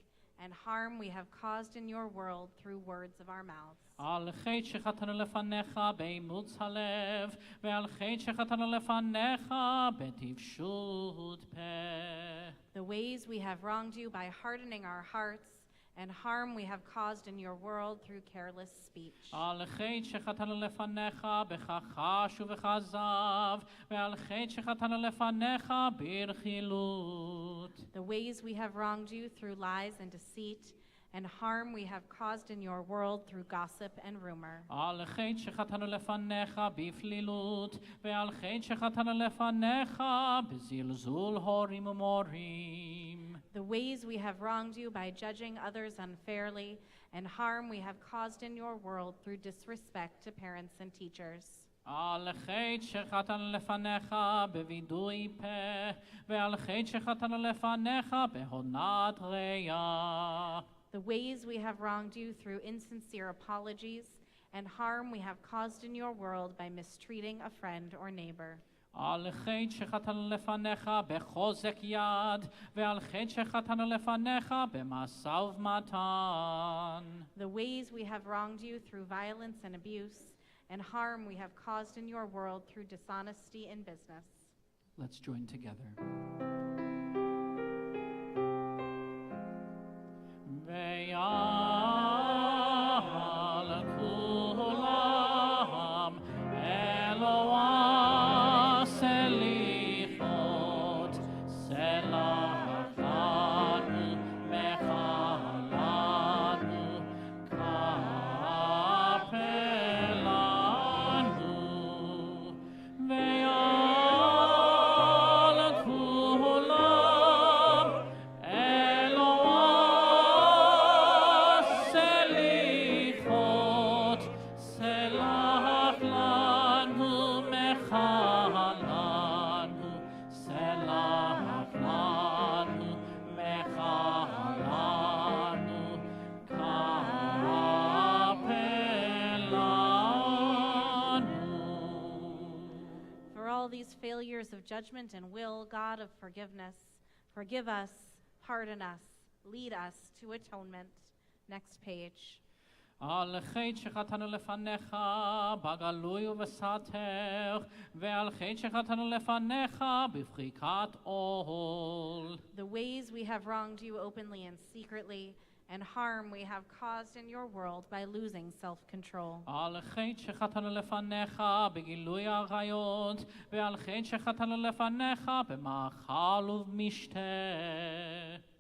and harm we have caused in your world through words of our mouths. על חטא שחטאנו לפניך באימוץ הלב, ועל חטא שחטאנו לפניך בטיפשות פה. The ways we have wronged you by hardening our hearts, and harm we have caused in your world through careless speech. על חטא שחטאנו לפניך בכחש ובכזב, ועל חטא שחטאנו לפניך ברכילות. The ways we have wronged you through lies and deceit, and harm we have caused in your world through gossip and rumor. על חטא שחטאנו לפניך בפלילות, ועל חטא שחטאנו לפניך בזלזול הורים ומורים. The ways we have wronged you by judging others unfairly, and harm we have caused in your world through disrespect to parents and teachers. על חטא שחטאנו לפניך בווידוי פה, ועל חטא שחטאנו לפניך בהונאת ראיה. The ways we have wronged you through insincere apologies, and harm we have caused in your world by mistreating a friend or neighbor. על חטא שחטאנו לפניך בחוזק יד, ועל חטא שחטאנו לפניך במשא ומתן. The ways we have wronged you through violence and abuse, and harm we have caused in your world through dishonesty in business. Let's join together. Ve'al of judgment and will, God of forgiveness, forgive us, pardon us, lead us to atonement. Next page. על חטא שחטאנו לפניך בגלוי ובסתר, ועל חטא שחטאנו לפניך בפריקת עול. The ways we have wronged you openly and secretly, and harm we have caused in your world by losing self-control. על חטא שחטאנו לפניך בגילוי עריות, ועל חטא שחטאנו לפניך במאכל ובמשתה.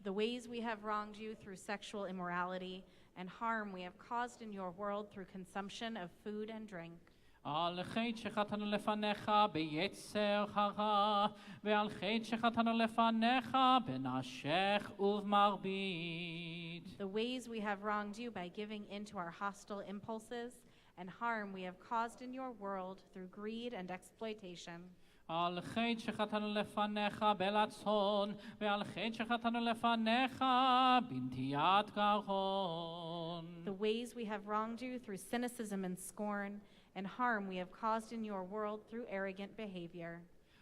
The ways we have wronged you through sexual immorality, and harm we have caused in your world through consumption of food and drink. על חטא שחטאנו לפניך ביצר הרע, ועל חטא שחטאנו לפניך בנשך ובמרבית. The ways we have wronged you by giving in to our hostile impulses, and harm we have caused in your world through greed and exploitation. על חטא שחטאנו לפניך בלצון, ועל חטא שחטאנו לפניך בנטיית גרון. The ways we have wronged you through cynicism and scorn, and harm we have caused in your world through arrogant behavior.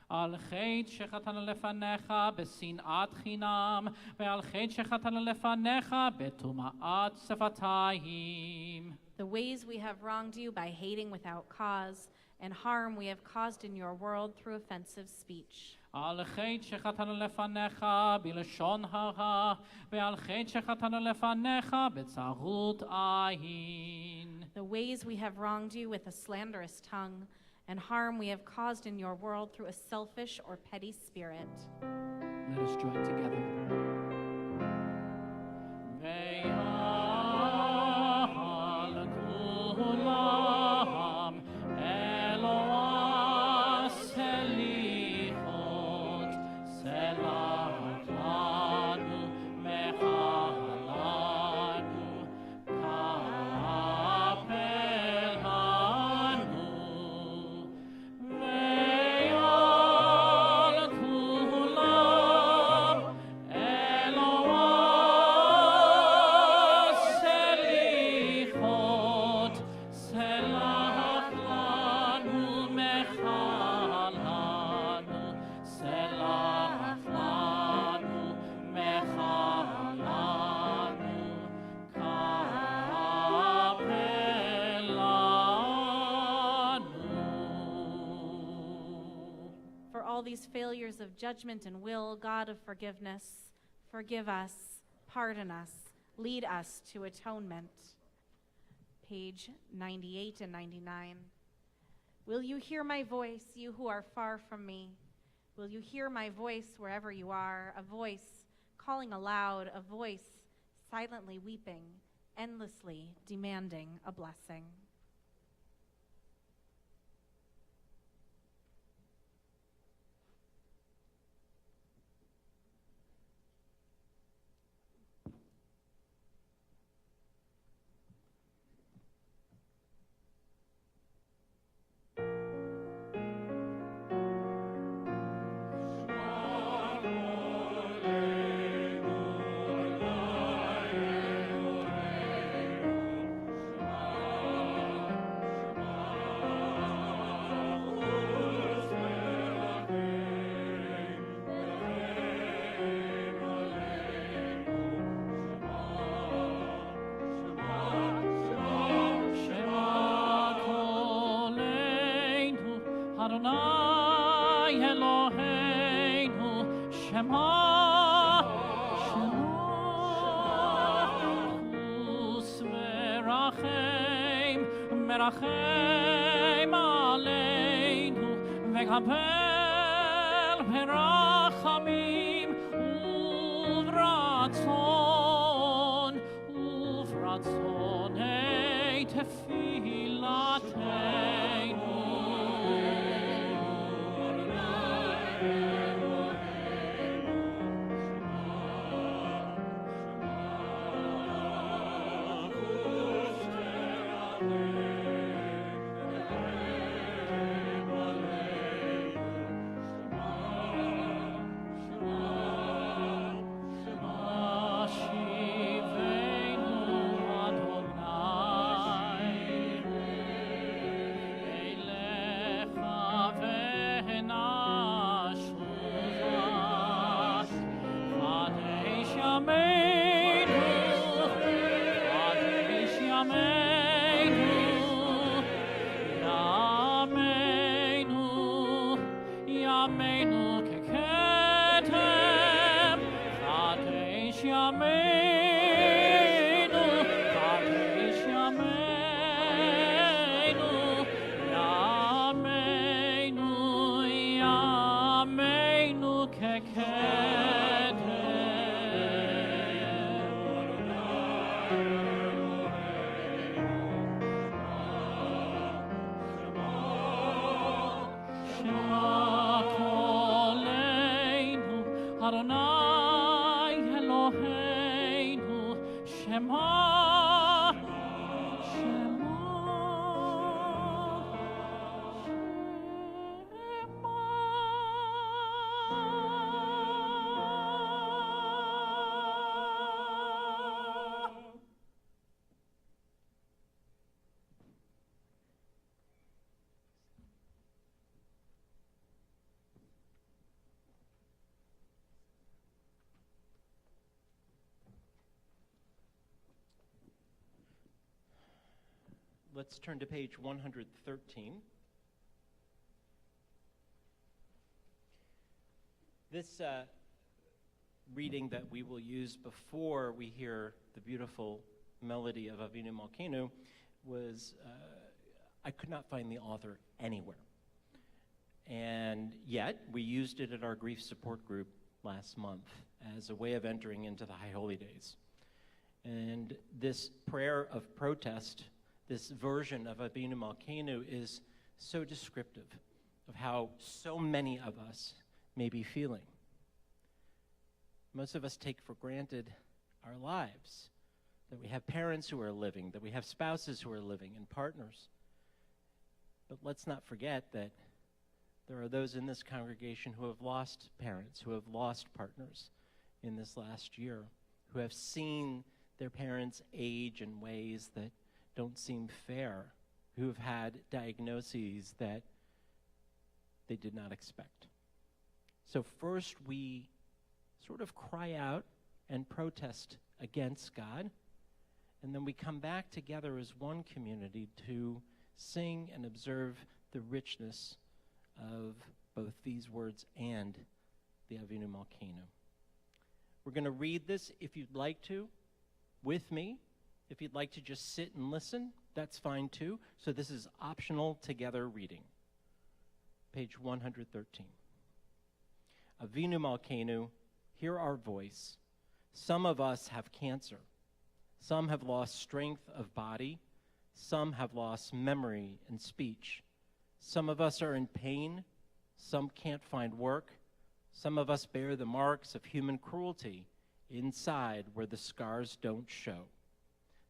על חטא שחטאנו לפניך בשנאת חינם, ועל חטא שחטאנו לפניך בטומאת שפתיים. The ways we have wronged you by hating without cause, and harm we have caused in your world through offensive speech. על חטא שחטאנו לפניך בלשון הרע, ועל חטא שחטאנו לפניך בצרות עין. The ways we have wronged you with a slanderous tongue, and harm we have caused in your world through a selfish or petty spirit. Let us join together. These failures of judgment and will, God of forgiveness, forgive us, pardon us, lead us to atonement. Page 98 and 99. Will you hear my voice, you who are far from me? Will you hear my voice wherever you are, a voice calling aloud, a voice silently weeping, endlessly demanding a blessing? Adonai Eloheinu Shema Chus merachem merachem aleinu vekabel berachamim uvratzon ei tefilateinu. Let's turn to page 113. This reading that we will use before we hear the beautiful melody of Avinu Malkeinu was, I could not find the author anywhere. And yet, we used it at our grief support group last month as a way of entering into the High Holy Days. And this prayer of protest, this version of Avinu Malkeinu, is so descriptive of how so many of us may be feeling. Most of us take for granted our lives, that we have parents who are living, that we have spouses who are living, and partners. But let's not forget that there are those in this congregation who have lost parents, who have lost partners in this last year, who have seen their parents age in ways that don't seem fair, who have had diagnoses that they did not expect. So first we sort of cry out and protest against God, and then we come back together as one community to sing and observe the richness of both these words and the Avinu Malkeinu. We're going to read this, if you'd like to, with me. If you'd like to just sit and listen, that's fine too. So this is optional together reading. Page 113. Avinu Malkeinu, hear our voice. Some of us have cancer. Some have lost strength of body. Some have lost memory and speech. Some of us are in pain. Some can't find work. Some of us bear the marks of human cruelty inside where the scars don't show.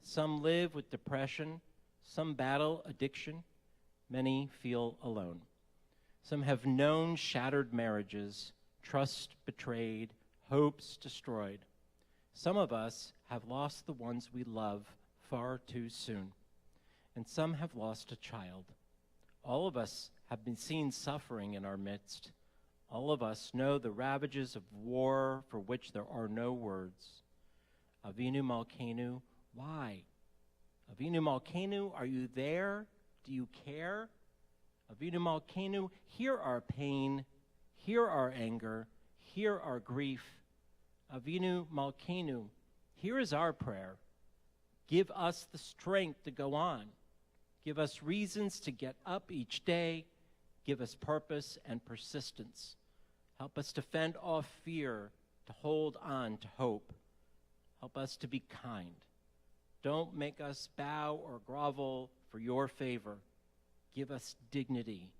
Some live with depression. Some battle addiction. Many feel alone. Some have known shattered marriages, trust betrayed, hopes destroyed. Some of us have lost the ones we love far too soon. And some have lost a child. All of us have been seen suffering in our midst. All of us know the ravages of war for which there are no words. Avinu Malkeinu, why? Avinu Malkeinu, are you there? Do you care? Avinu Malkeinu, hear our pain, hear our anger, hear our grief. Avinu Malkeinu, here is our prayer. Give us the strength to go on. Give us reasons to get up each day. Give us purpose and persistence. Help us to fend off fear, to hold on to hope. Help us to be kind. Don't make us bow or grovel for your favor. Give us dignity.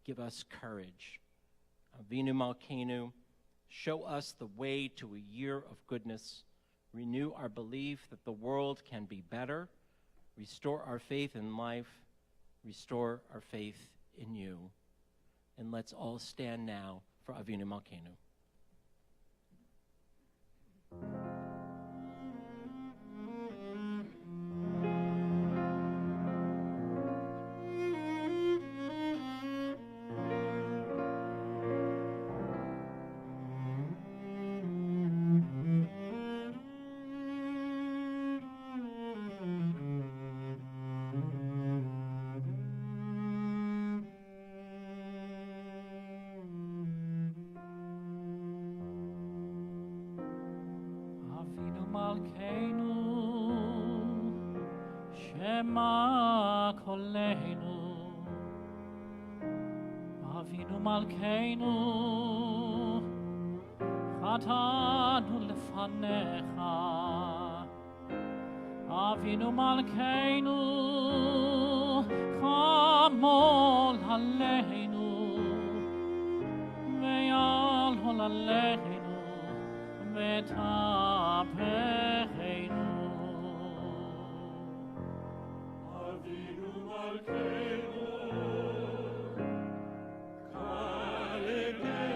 Give us courage. Avinu Malkeinu, show us the way to a year of goodness. Renew our belief that the world can be better. Restore our faith in life. Restore our faith in you. And let's all stand now for Avinu Malkeinu. Malkeinu, Shema Kolenu, Avinu Malkeinu, Chatanu lefanecha, Avinu Malkeinu, Chamol aleinu, Ve'alhol aleinu, Ve'tapereinu. Avinu Malkeinu, Kol Nidre,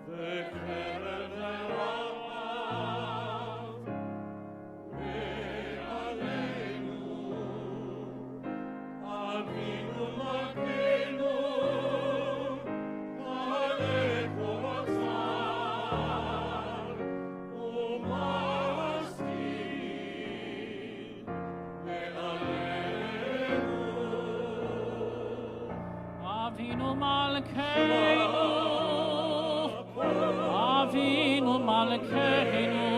Ve'cherev ve'rahav, Ve'aleinu, Avinu Malkeinu, Kehilah Kedoshah, U'maskin ve'aleinu. Avinu Malkeinu, Avinu Malkeinu,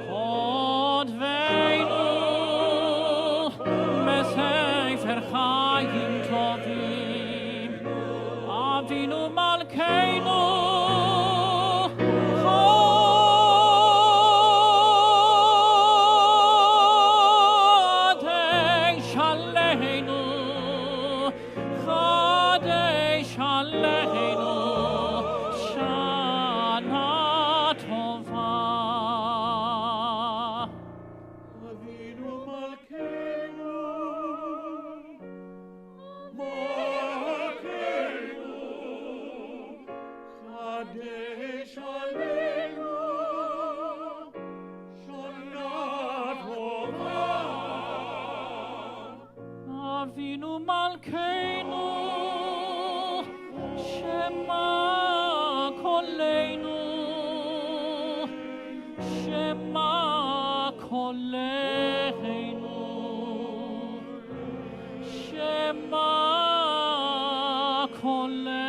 Kodveinu, Besefer Chayim Tovim, Avinu Malkeinu, Chodesh Aleinu, Chodesh Aleinu, Shana Tova. Avinu Malkeinu, Malkeinu, Kadesh Aleinu, Shana Tova. Avinu Malkeinu, Shema Kolenu, Shema Kolenu, Shema Kolenu.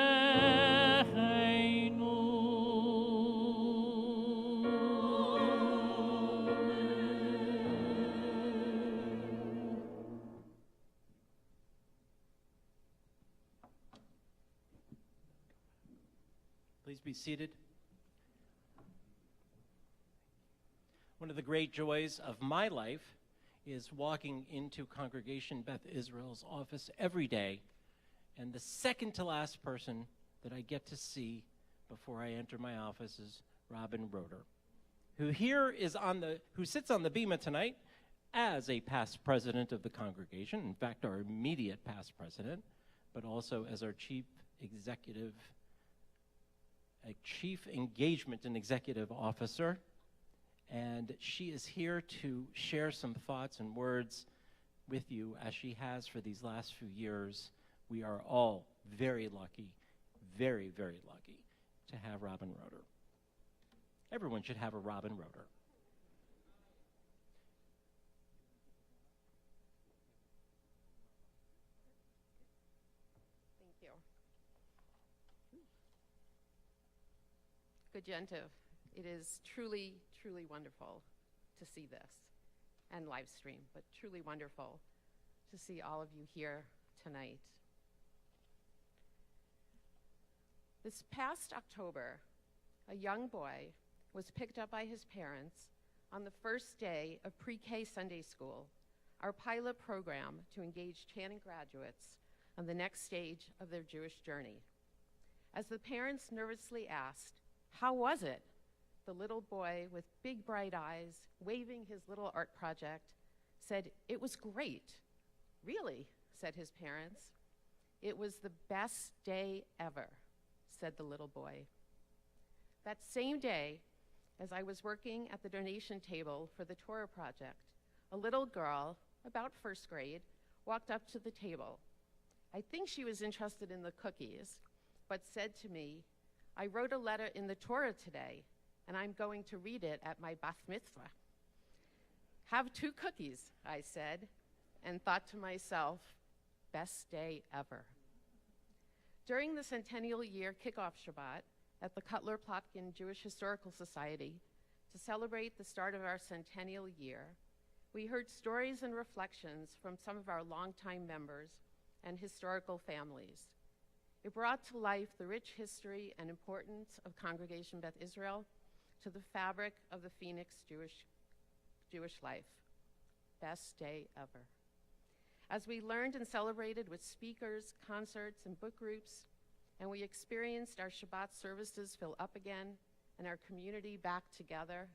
Please be seated. One of the great joys of my life is walking into Congregation Beth Israel's office every day, and the second to last person that I get to see before I enter my office is Robin Roeder, who sits on the bema tonight as a past president of the congregation, in fact, our immediate past president, but also as our chief engagement and executive officer. And she is here to share some thoughts and words with you as she has for these last few years. We are all very lucky, very, very lucky to have Robin Roeder. Everyone should have a Robin Roeder. Thank you. Good Gentiv. It is truly, truly wonderful to see this and live stream, but truly wonderful to see all of you here tonight. This past October, a young boy was picked up by his parents on the first day of pre-K Sunday School, our pilot program to engage Channing graduates on the next stage of their Jewish journey. As the parents nervously asked, "How was it?" the little boy with big bright eyes, waving his little art project, said, "It was great." "Really?" said his parents. "It was the best day ever," said the little boy. That same day, as I was working at the donation table for the Torah project, a little girl, about first grade, walked up to the table. I think she was interested in the cookies, but said to me, "I wrote a letter in the Torah today, and I'm going to read it at my Beth Mitzvah." "Have 2 cookies, I said, and thought to myself, best day ever. During the centennial year kickoff Shabbat, at the Cutler-Plotkin Jewish Historical Society to celebrate the start of our centennial year, we heard stories and reflections from some of our longtime members and historical families. It brought to life the rich history and importance of Congregation Beth Israel to the fabric of the Phoenix Jewish life. Best day ever. As we learned and celebrated with speakers, concerts, and book groups, and we experienced our Shabbat services fill up again and our community back together,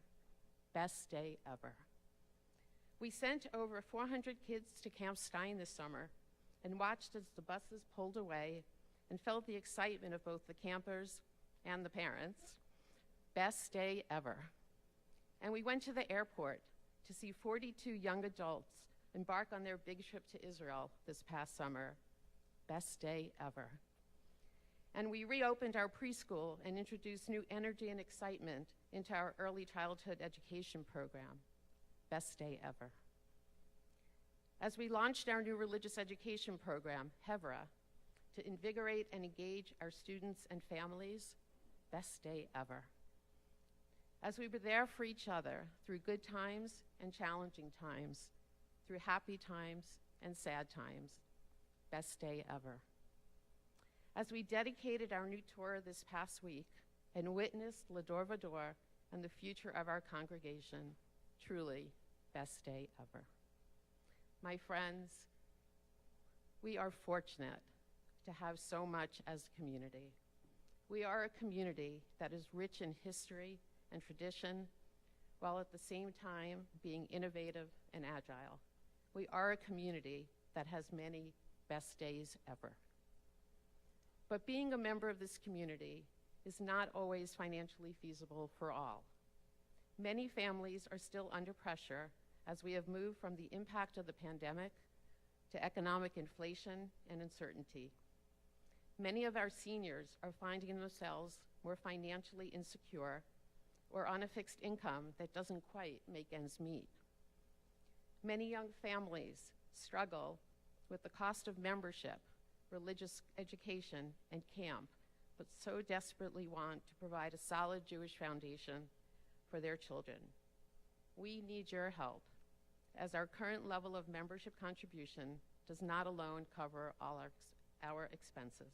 best day ever. We sent over 400 kids to Camp Stein this summer and watched as the buses pulled away and felt the excitement of both the campers and the parents. Best day ever. And we went to the airport to see 42 young adults embark on their big trip to Israel this past summer. Best day ever. And we reopened our preschool and introduced new energy and excitement into our early childhood education program. Best day ever. As we launched our new religious education program, Hevra, to invigorate and engage our students and families, best day ever. As we were there for each other through good times and challenging times, through happy times and sad times, best day ever. As we dedicated our new Torah this past week and witnessed L'Dor V'Dor and the future of our congregation, truly, best day ever. My friends, we are fortunate to have so much as a community. We are a community that is rich in history and tradition, while at the same time being innovative and agile. We are a community that has many best days ever. But being a member of this community is not always financially feasible for all. Many families are still under pressure as we have moved from the impact of the pandemic to economic inflation and uncertainty. Many of our seniors are finding themselves more financially insecure or on a fixed income that doesn't quite make ends meet. Many young families struggle with the cost of membership, religious education, and camp, but so desperately want to provide a solid Jewish foundation for their children. We need your help, as our current level of membership contribution does not alone cover all our expenses.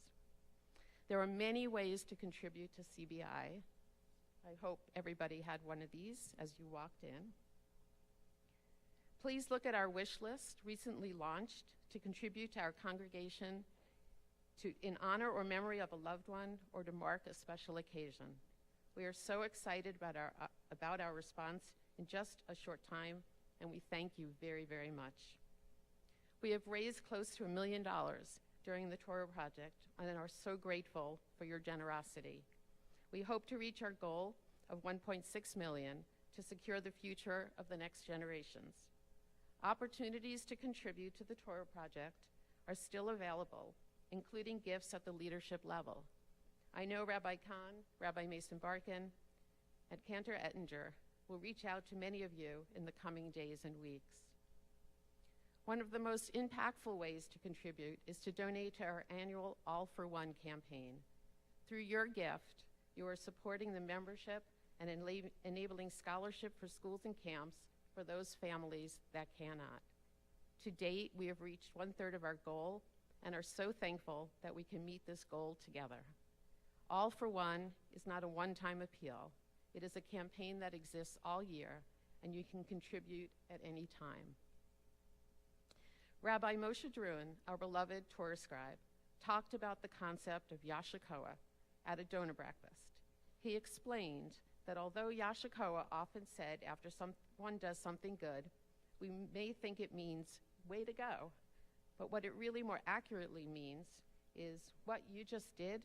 There are many ways to contribute to CBI. I hope everybody had one of these as you walked in. Please look at our wish list recently launched to contribute to our congregation in honor or memory of a loved one or to mark a special occasion. We are so excited about our response in just a short time, and we thank you very, very much. We have raised close to $1 million during the Torah Project and are so grateful for your generosity. We hope to reach our goal of $1.6 million to secure the future of the next generations. Opportunities to contribute to the Torah Project are still available, including gifts at the leadership level. I know Rabbi Kahn, Rabbi Mason Barkin, and Cantor Ettinger will reach out to many of you in the coming days and weeks. One of the most impactful ways to contribute is to donate to our annual All for One campaign. Through your gift, you are supporting the membership and enabling scholarship for schools and camps for those families that cannot. To date, we have reached 1/3 of our goal and are so thankful that we can meet this goal together. All for One is not a one-time appeal. It is a campaign that exists all year, and you can contribute at any time. Rabbi Moshe Druin, our beloved Torah scribe, talked about the concept of Yashikoah at a donor breakfast. He explained that although Yashikoah often said after someone does something good, we may think it means, way to go. But what it really more accurately means is, what you just did,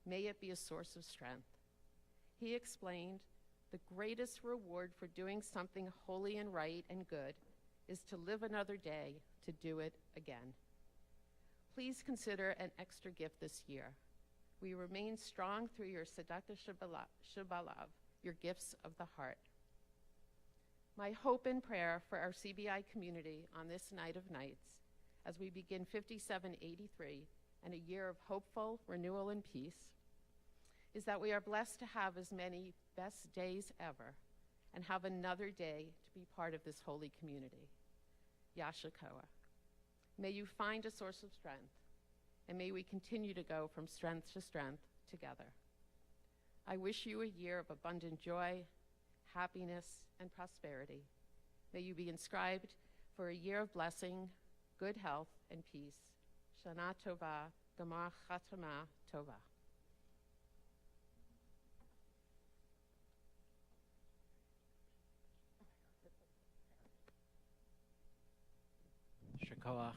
may it be a source of strength. He explained, the greatest reward for doing something holy and right and good is to live another day to do it again. Please consider an extra gift this year. We remain strong through your Tzedakah Shebalav, your gifts of the heart. My hope and prayer for our CBI community on this night of nights, as we begin 5783 and a year of hopeful renewal and peace, is that we are blessed to have as many best days ever and have another day to be part of this holy community. Yashakoa. May you find a source of strength, and may we continue to go from strength to strength together. I wish you a year of abundant joy, happiness, and prosperity. May you be inscribed for a year of blessing, good health, and peace. Shana Tova, Gamar Chatama Tova. Shakoach.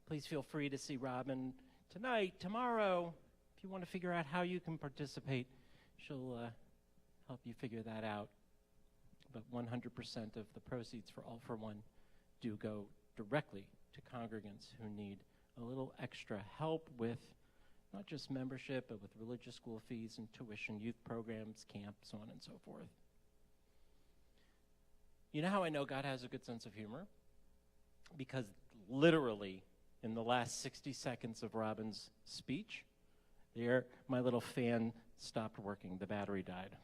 Please feel free to see Robin tonight, tomorrow. If you want to figure out how you can participate, she'll help you figure that out. But 100% of the proceeds for All for One do go directly to congregants who need a little extra help with not just membership, but with religious school fees and tuition, youth programs, camps, so on and so forth. You know how I know God has a good sense of humor? Because literally in the last 60 seconds of Robin's speech, there, my little fan stopped working. The battery died.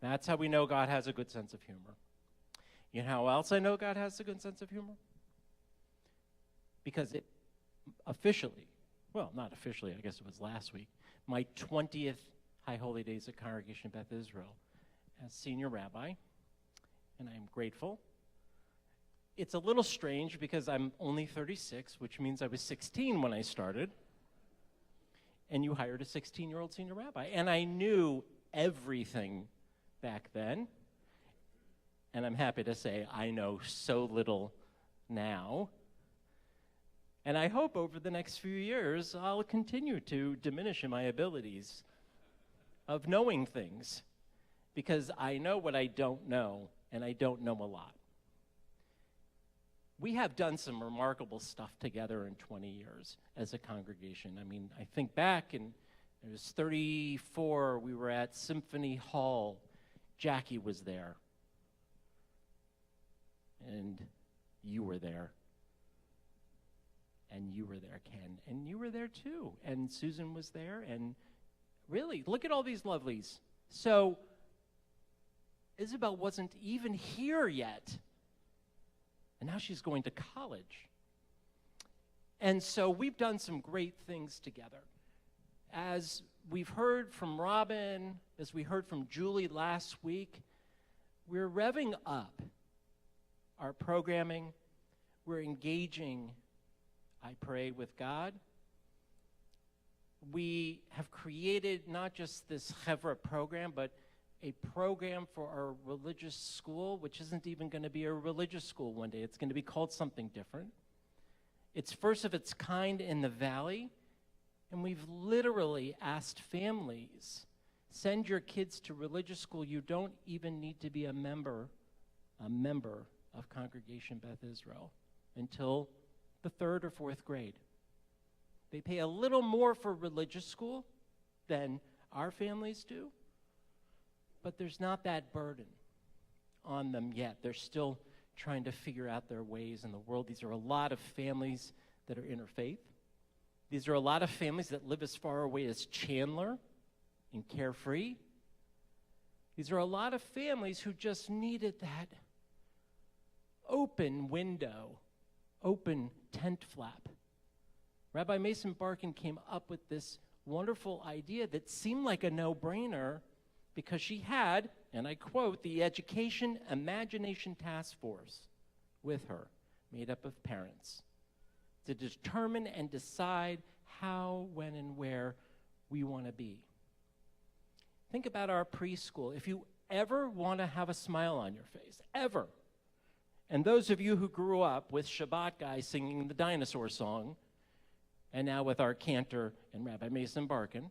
That's how we know God has a good sense of humor. You know how else I know God has a good sense of humor? Because it officially, well, not officially, I guess it was last week, my 20th High Holy Days at Congregation Beth Israel as senior rabbi, and I'm grateful. It's a little strange because I'm only 36, which means I was 16 when I started, and you hired a 16-year-old senior rabbi. And I knew everything back then, and I'm happy to say I know so little now. And I hope over the next few years I'll continue to diminish in my abilities of knowing things, because I know what I don't know, and I don't know a lot. We have done some remarkable stuff together in 20 years as a congregation. I mean, I think back, and it was 34, we were at Symphony Hall. Jackie was there. And you were there. And you were there, Ken. And you were there too. And Susan was there. And really, look at all these lovelies. So, Isabel wasn't even here yet. And now she's going to college. And so we've done some great things together. As we've heard from Robin, as we heard from Julie last week, we're revving up our programming. We're engaging, I pray, with God. We have created not just this Chevra program, but a program for our religious school, which isn't even going to be a religious school one day. It's going to be called something different. It's first of its kind in the Valley, and we've literally asked families, send your kids to religious school. You don't even need to be a member of Congregation Beth Israel until the 3rd or 4th grade. They pay a little more for religious school than our families do, but there's not that burden on them yet. They're still trying to figure out their ways in the world. These are a lot of families that are interfaith. These are a lot of families that live as far away as Chandler and Carefree. These are a lot of families who just needed that open window, open tent flap. Rabbi Mason Barkin came up with this wonderful idea that seemed like a no-brainer because she had, and I quote, the Education Imagination Task Force with her, made up of parents, to determine and decide how, when, and where we want to be. Think about our preschool. If you ever want to have a smile on your face, ever, and those of you who grew up with Shabbat guys singing the dinosaur song, and now with our cantor and Rabbi Mason Barkin,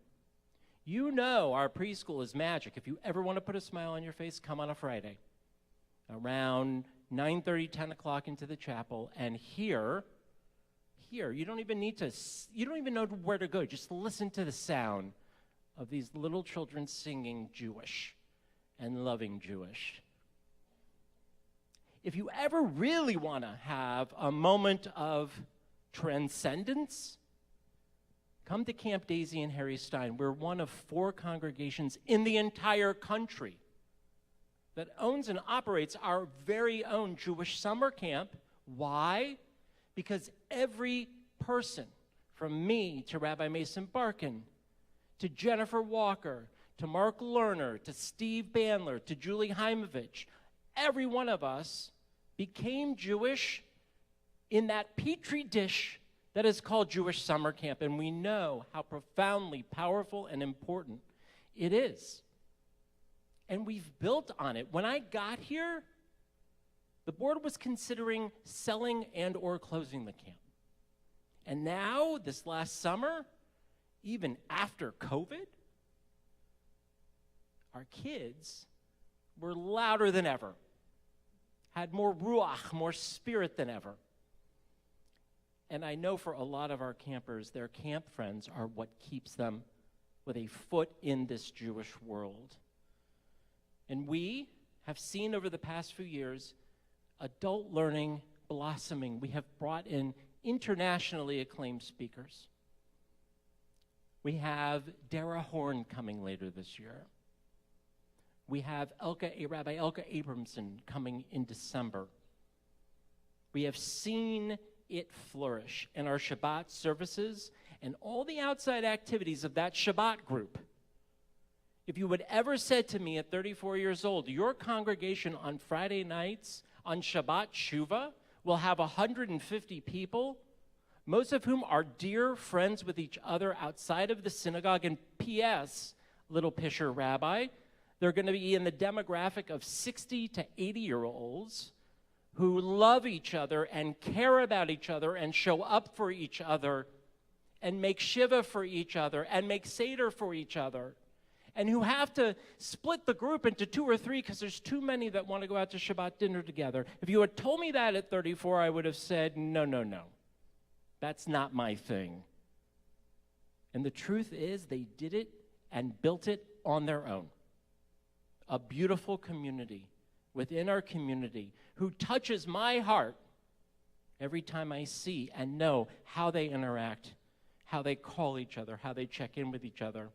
you know our preschool is magic. If you ever want to put a smile on your face, come on a Friday around 9:30, 10 o'clock into the chapel, and here, you don't even know where to go. Just listen to the sound of these little children singing Jewish and loving Jewish. If you ever really want to have a moment of transcendence, Come to Camp Daisy and Harry Stein. We're one of 4 congregations in the entire country that owns and operates our very own Jewish summer camp. Why? Because every person, from me to Rabbi Mason Barkin, to Jennifer Walker, to Mark Lerner, to Steve Bandler, to Julie Heimovich, every one of us became Jewish in that petri dish that is called Jewish summer camp, and we know how profoundly powerful and important it is. And we've built on it. When I got here, the board was considering selling and or closing the camp. And now, this last summer, even after COVID, our kids were louder than ever, had more ruach, more spirit than ever. And I know for a lot of our campers, their camp friends are what keeps them with a foot in this Jewish world. And we have seen over the past few years adult learning blossoming. We have brought in internationally acclaimed speakers. We have Dara Horn coming later this year. We have Rabbi Elka Abramson coming in December. We have seen it flourish in our Shabbat services and all the outside activities of that Shabbat group. If you had ever said to me at 34 years old, your congregation on Friday nights on Shabbat Shuvah will have 150 people, most of whom are dear friends with each other outside of the synagogue, and P.S., little Pisher Rabbi, they're going to be in the demographic of 60 to 80-year-olds who love each other and care about each other and show up for each other and make Shiva for each other and make Seder for each other, and who have to split the group into 2 or 3 because there's too many that want to go out to Shabbat dinner together. If you had told me that at 34, I would have said, no. That's not my thing. And the truth is, they did it and built it on their own. A beautiful community within our community who touches my heart every time I see and know how they interact, how they call each other, how they check in with each other,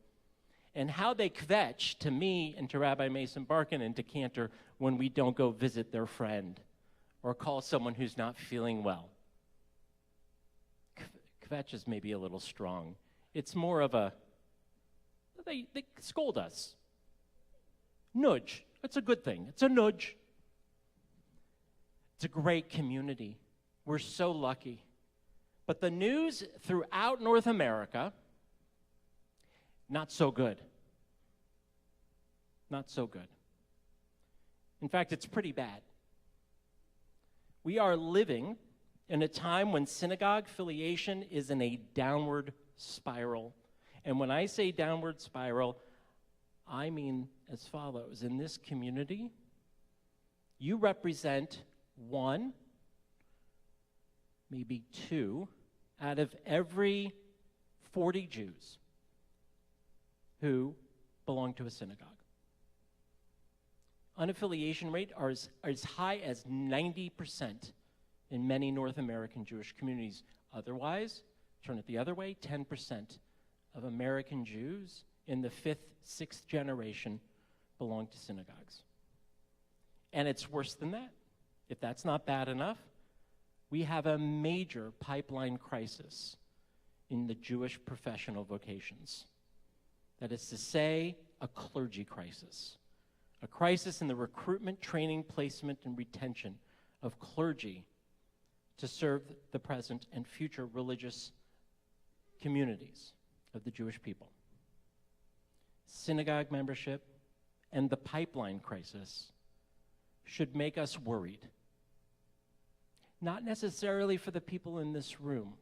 and how they kvetch to me and to Rabbi Mason Barkin and to Cantor when we don't go visit their friend or call someone who's not feeling well. Kvetch is maybe a little strong. It's more of a, they scold us. Nudge. It's a good thing. It's a nudge. It's a great community. We're so lucky. But the news throughout North America, not so good. Not so good. In fact, it's pretty bad. We are living in a time when synagogue affiliation is in a downward spiral. And when I say downward spiral, I mean as follows. In this community, you represent 1, maybe 2, out of every 40 Jews who belong to a synagogue. Unaffiliation rate are as high as 90% in many North American Jewish communities. Otherwise, turn it the other way, 10% of American Jews in the 5th, 6th generation belong to synagogues. And it's worse than that. If that's not bad enough, we have a major pipeline crisis in the Jewish professional vocations. That is to say, a clergy crisis. A crisis in the recruitment, training, placement, and retention of clergy to serve the present and future religious communities of the Jewish people. Synagogue membership and the pipeline crisis should make us worried. Not necessarily for the people in this room,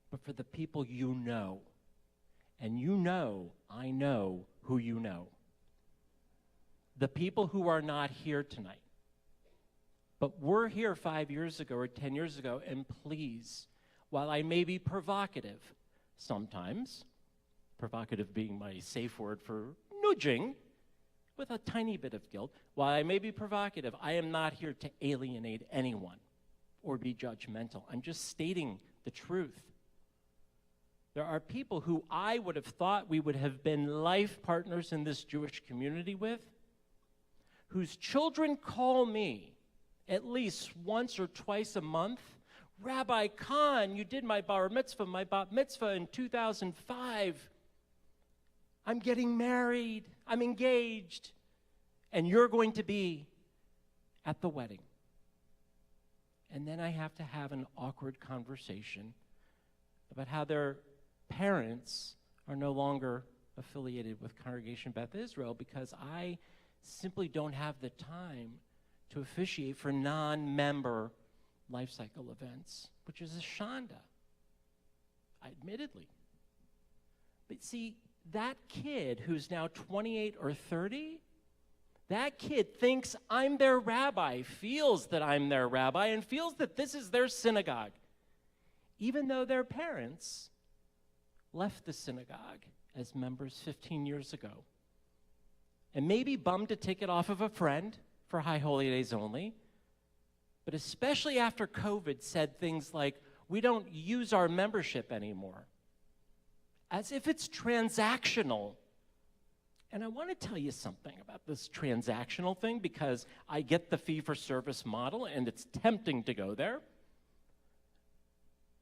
but for the people you know. And you know, I know who you know. The people who are not here tonight, but were here 5 years ago or 10 years ago, and please, while I may be provocative sometimes, provocative being my safe word for nudging, with a tiny bit of guilt, while I may be provocative, I am not here to alienate anyone or be judgmental. I'm just stating the truth. There are people who I would have thought we would have been life partners in this Jewish community with, whose children call me at least once or twice a month. Rabbi Khan, you did my bar mitzvah, my bat mitzvah in 2005. I'm getting married, I'm engaged, and you're going to be at the wedding. And then I have to have an awkward conversation about how their parents are no longer affiliated with Congregation Beth Israel because I simply don't have the time to officiate for non-member life cycle events, which is a shanda, admittedly. But see, that kid who's now 28 or 30, that kid thinks I'm their rabbi, feels that I'm their rabbi, and feels that this is their synagogue, even though their parents left the synagogue as members 15 years ago. And maybe bummed to take it off of a friend for High Holy Days only, but especially after COVID said things like, we don't use our membership anymore, as if it's transactional. And I want to tell you something about this transactional thing because I get the fee-for-service model and it's tempting to go there.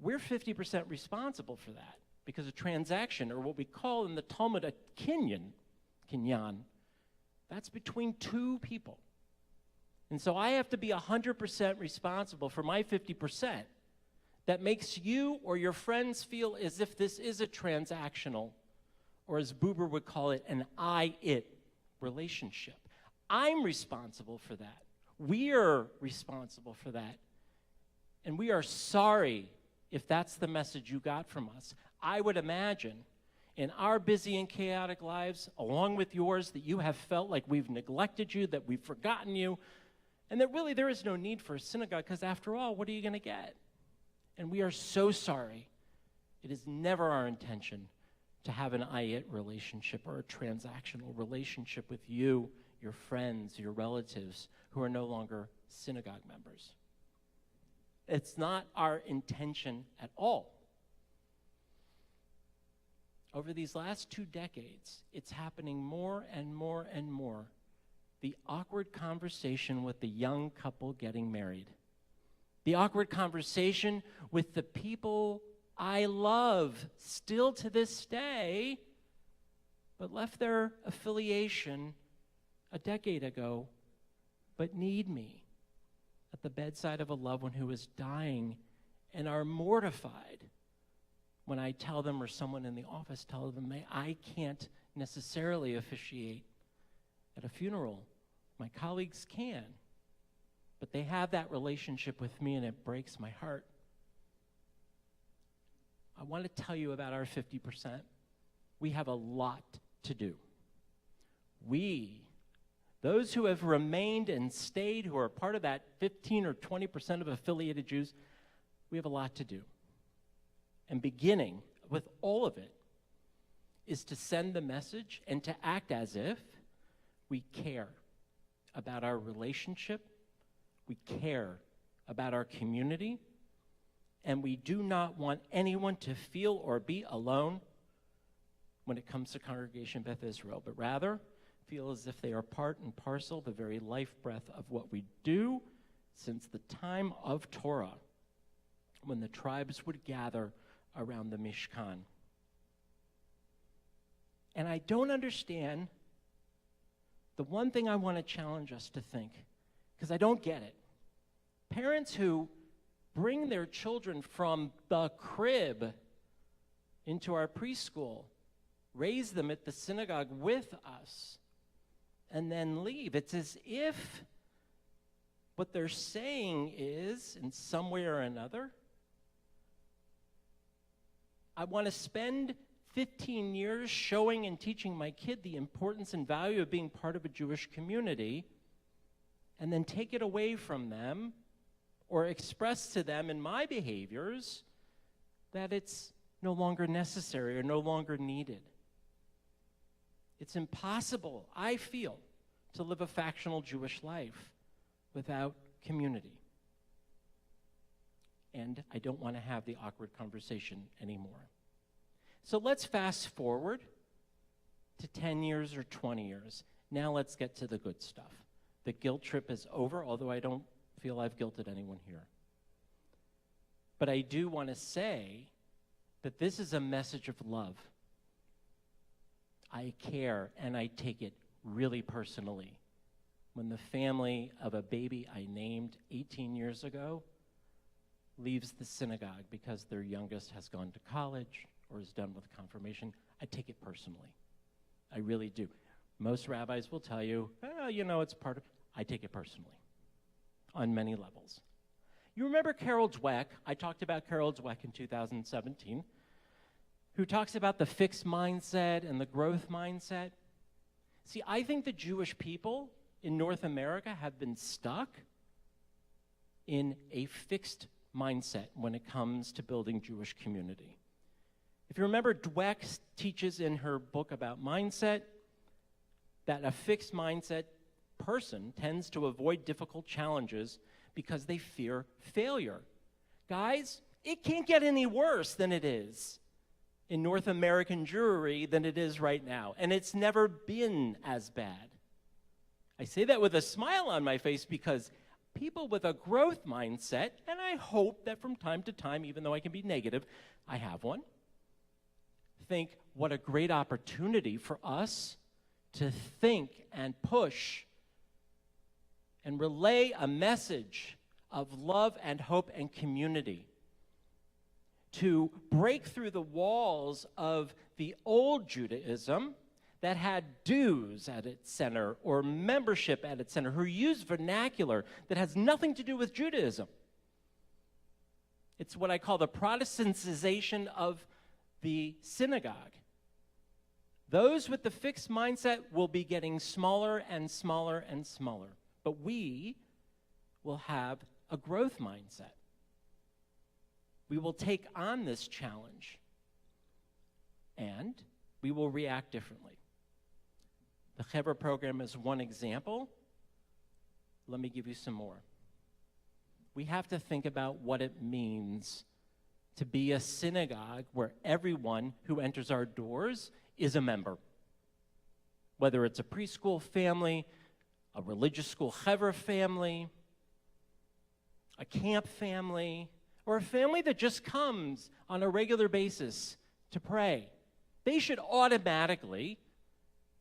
We're 50% responsible for that because a transaction, or what we call in the Talmud a kinyan, that's between two people. And so I have to be 100% responsible for my 50%. That makes you or your friends feel as if this is a transactional, or as Buber would call it, an I-it relationship. I'm responsible for that. We're responsible for that. And we are sorry if that's the message you got from us. I would imagine in our busy and chaotic lives, along with yours, that you have felt like we've neglected you, that we've forgotten you, and that really there is no need for a synagogue, because after all, what are you going to get? And we are so sorry. It is never our intention to have an I-it relationship or a transactional relationship with you, your friends, your relatives who are no longer synagogue members. It's not our intention at all. Over these last 2 decades, it's happening more and more and more. The awkward conversation with the young couple getting married. The awkward conversation with the people I love still to this day, but left their affiliation a decade ago, but need me at the bedside of a loved one who is dying and are mortified when I tell them, or someone in the office tells them, I can't necessarily officiate at a funeral. My colleagues can, but they have that relationship with me and it breaks my heart. I want to tell you about our 50%. We have a lot to do. We, those who have remained and stayed, who are part of that 15 or 20% of affiliated Jews, we have a lot to do. And beginning with all of it is to send the message and to act as if we care about our relationship, we care about our community, and we do not want anyone to feel or be alone when it comes to Congregation Beth Israel, but rather feel as if they are part and parcel, the very life breath of what we do since the time of Torah, when the tribes would gather around the Mishkan. And I don't understand the one thing I want to challenge us to think, because I don't get it. Parents who bring their children from the crib into our preschool, raise them at the synagogue with us, and then leave. It's as if what they're saying is, in some way or another, I want to spend 15 years showing and teaching my kid the importance and value of being part of a Jewish community, and then take it away from them or express to them in my behaviors that it's no longer necessary or no longer needed. It's impossible, I feel, to live a factional Jewish life without community. And I don't want to have the awkward conversation anymore. So let's fast forward to 10 years or 20 years. Now let's get to the good stuff. The guilt trip is over, although I don't feel I've guilted anyone here. But I do want to say that this is a message of love. I care, and I take it really personally. When the family of a baby I named 18 years ago leaves the synagogue because their youngest has gone to college or is done with confirmation, I take it personally. I really do. Most rabbis will tell you, it's part of, I take it personally on many levels. You remember Carol Dweck? I talked about Carol Dweck in 2017, who talks about the fixed mindset and the growth mindset. See, I think the Jewish people in North America have been stuck in a fixed mindset when it comes to building Jewish community. If you remember, Dweck teaches in her book about mindset that a fixed mindset person tends to avoid difficult challenges because they fear failure. Guys, it can't get any worse than it is in North American Jewry than it is right now, and it's never been as bad. I say that with a smile on my face because people with a growth mindset, and I hope that from time to time, even though I can be negative, I have one, think what a great opportunity for us to think and push and relay a message of love and hope and community, to break through the walls of the old Judaism that had dues at its center or membership at its center, who used vernacular that has nothing to do with Judaism. It's what I call the Protestantization of the synagogue. Those with the fixed mindset will be getting smaller and smaller and smaller, but we will have a growth mindset. We will take on this challenge, and we will react differently. The Chevra program is one example. Let me give you some more. We have to think about what it means to be a synagogue where everyone who enters our doors is a member. Whether it's a preschool family, a religious school Chevra family, a camp family, or a family that just comes on a regular basis to pray. They should automatically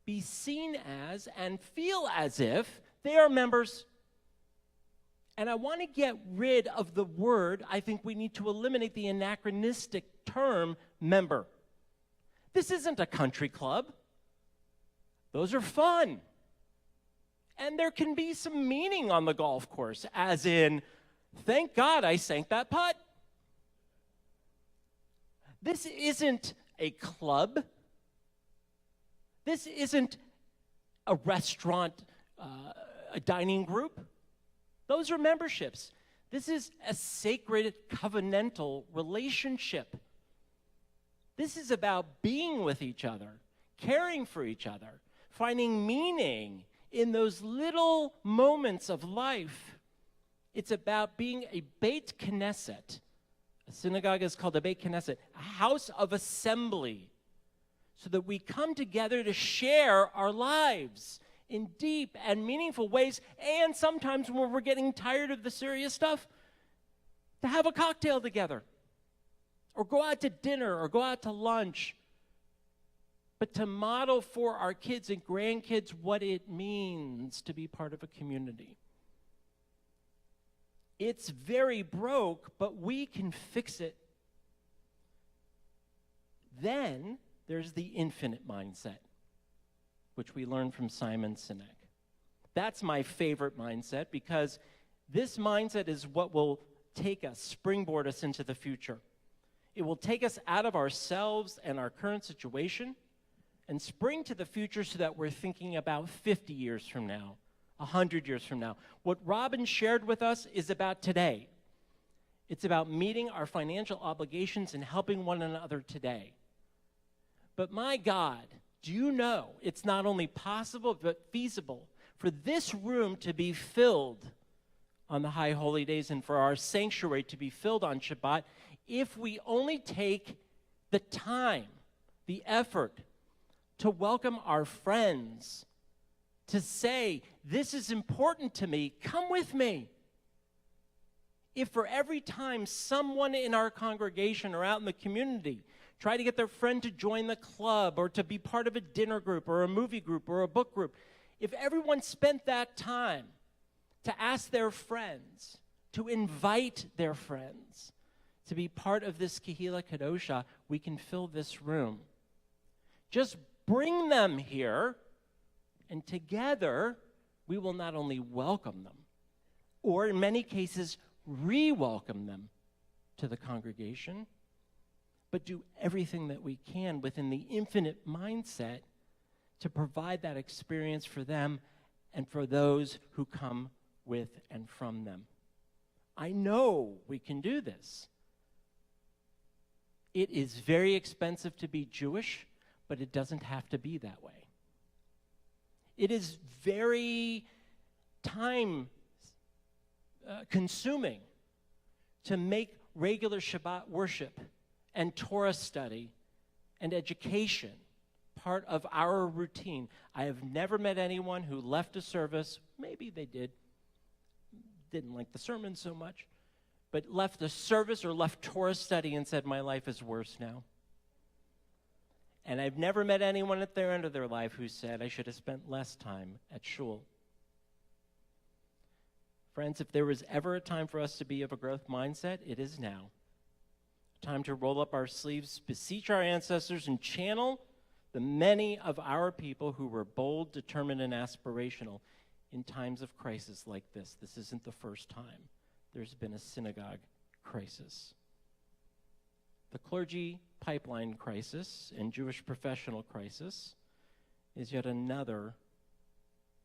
be seen as and feel as if they are members. And I want to get rid of the word. I think we need to eliminate the anachronistic term member. This isn't a country club. Those are fun. And there can be some meaning on the golf course, as in, thank God I sank that putt. This isn't a club. This isn't a restaurant, a dining group. Those are memberships. This is a sacred covenantal relationship. This is about being with each other, caring for each other, finding meaning in those little moments of life. It's about being a Beit Knesset. A synagogue is called a Beit Knesset, a house of assembly, so that we come together to share our lives in deep and meaningful ways, and sometimes when we're getting tired of the serious stuff, to have a cocktail together, or go out to dinner, or go out to lunch, but to model for our kids and grandkids what it means to be part of a community. It's very broke, but we can fix it. Then there's the infinite mindset, which we learned from Simon Sinek. That's my favorite mindset, because this mindset is what will take us, springboard us into the future. It will take us out of ourselves and our current situation and spring to the future so that we're thinking about 50 years from now, 100 years from now. What Robin shared with us is about today. It's about meeting our financial obligations and helping one another today. But my God, do you know it's not only possible but feasible for this room to be filled on the high holy days and for our sanctuary to be filled on Shabbat if we only take the time the effort to welcome our friends, to say, this is important to me, come with me. If for every time someone in our congregation or out in the community try to get their friend to join the club or to be part of a dinner group or a movie group or a book group, if everyone spent that time to ask their friends, to invite their friends to be part of this Kehilah Kedoshah, we can fill this room. Just bring them here, and together we will not only welcome them, or in many cases, re-welcome them to the congregation, but do everything that we can within the infinite mindset to provide that experience for them and for those who come with and from them. I know we can do this. It is very expensive to be Jewish, but it doesn't have to be that way. It is very time consuming to make regular Shabbat worship and Torah study and education part of our routine. I have never met anyone who left a service, maybe they didn't like the sermon so much, but left the service or left Torah study and said, my life is worse now. And I've never met anyone at their end of their life who said, I should have spent less time at shul. Friends, if there was ever a time for us to be of a growth mindset, it is now. Time to roll up our sleeves, beseech our ancestors, and channel the many of our people who were bold, determined, and aspirational in times of crisis like this. This isn't the first time there's been a synagogue crisis. The clergy pipeline crisis and Jewish professional crisis is yet another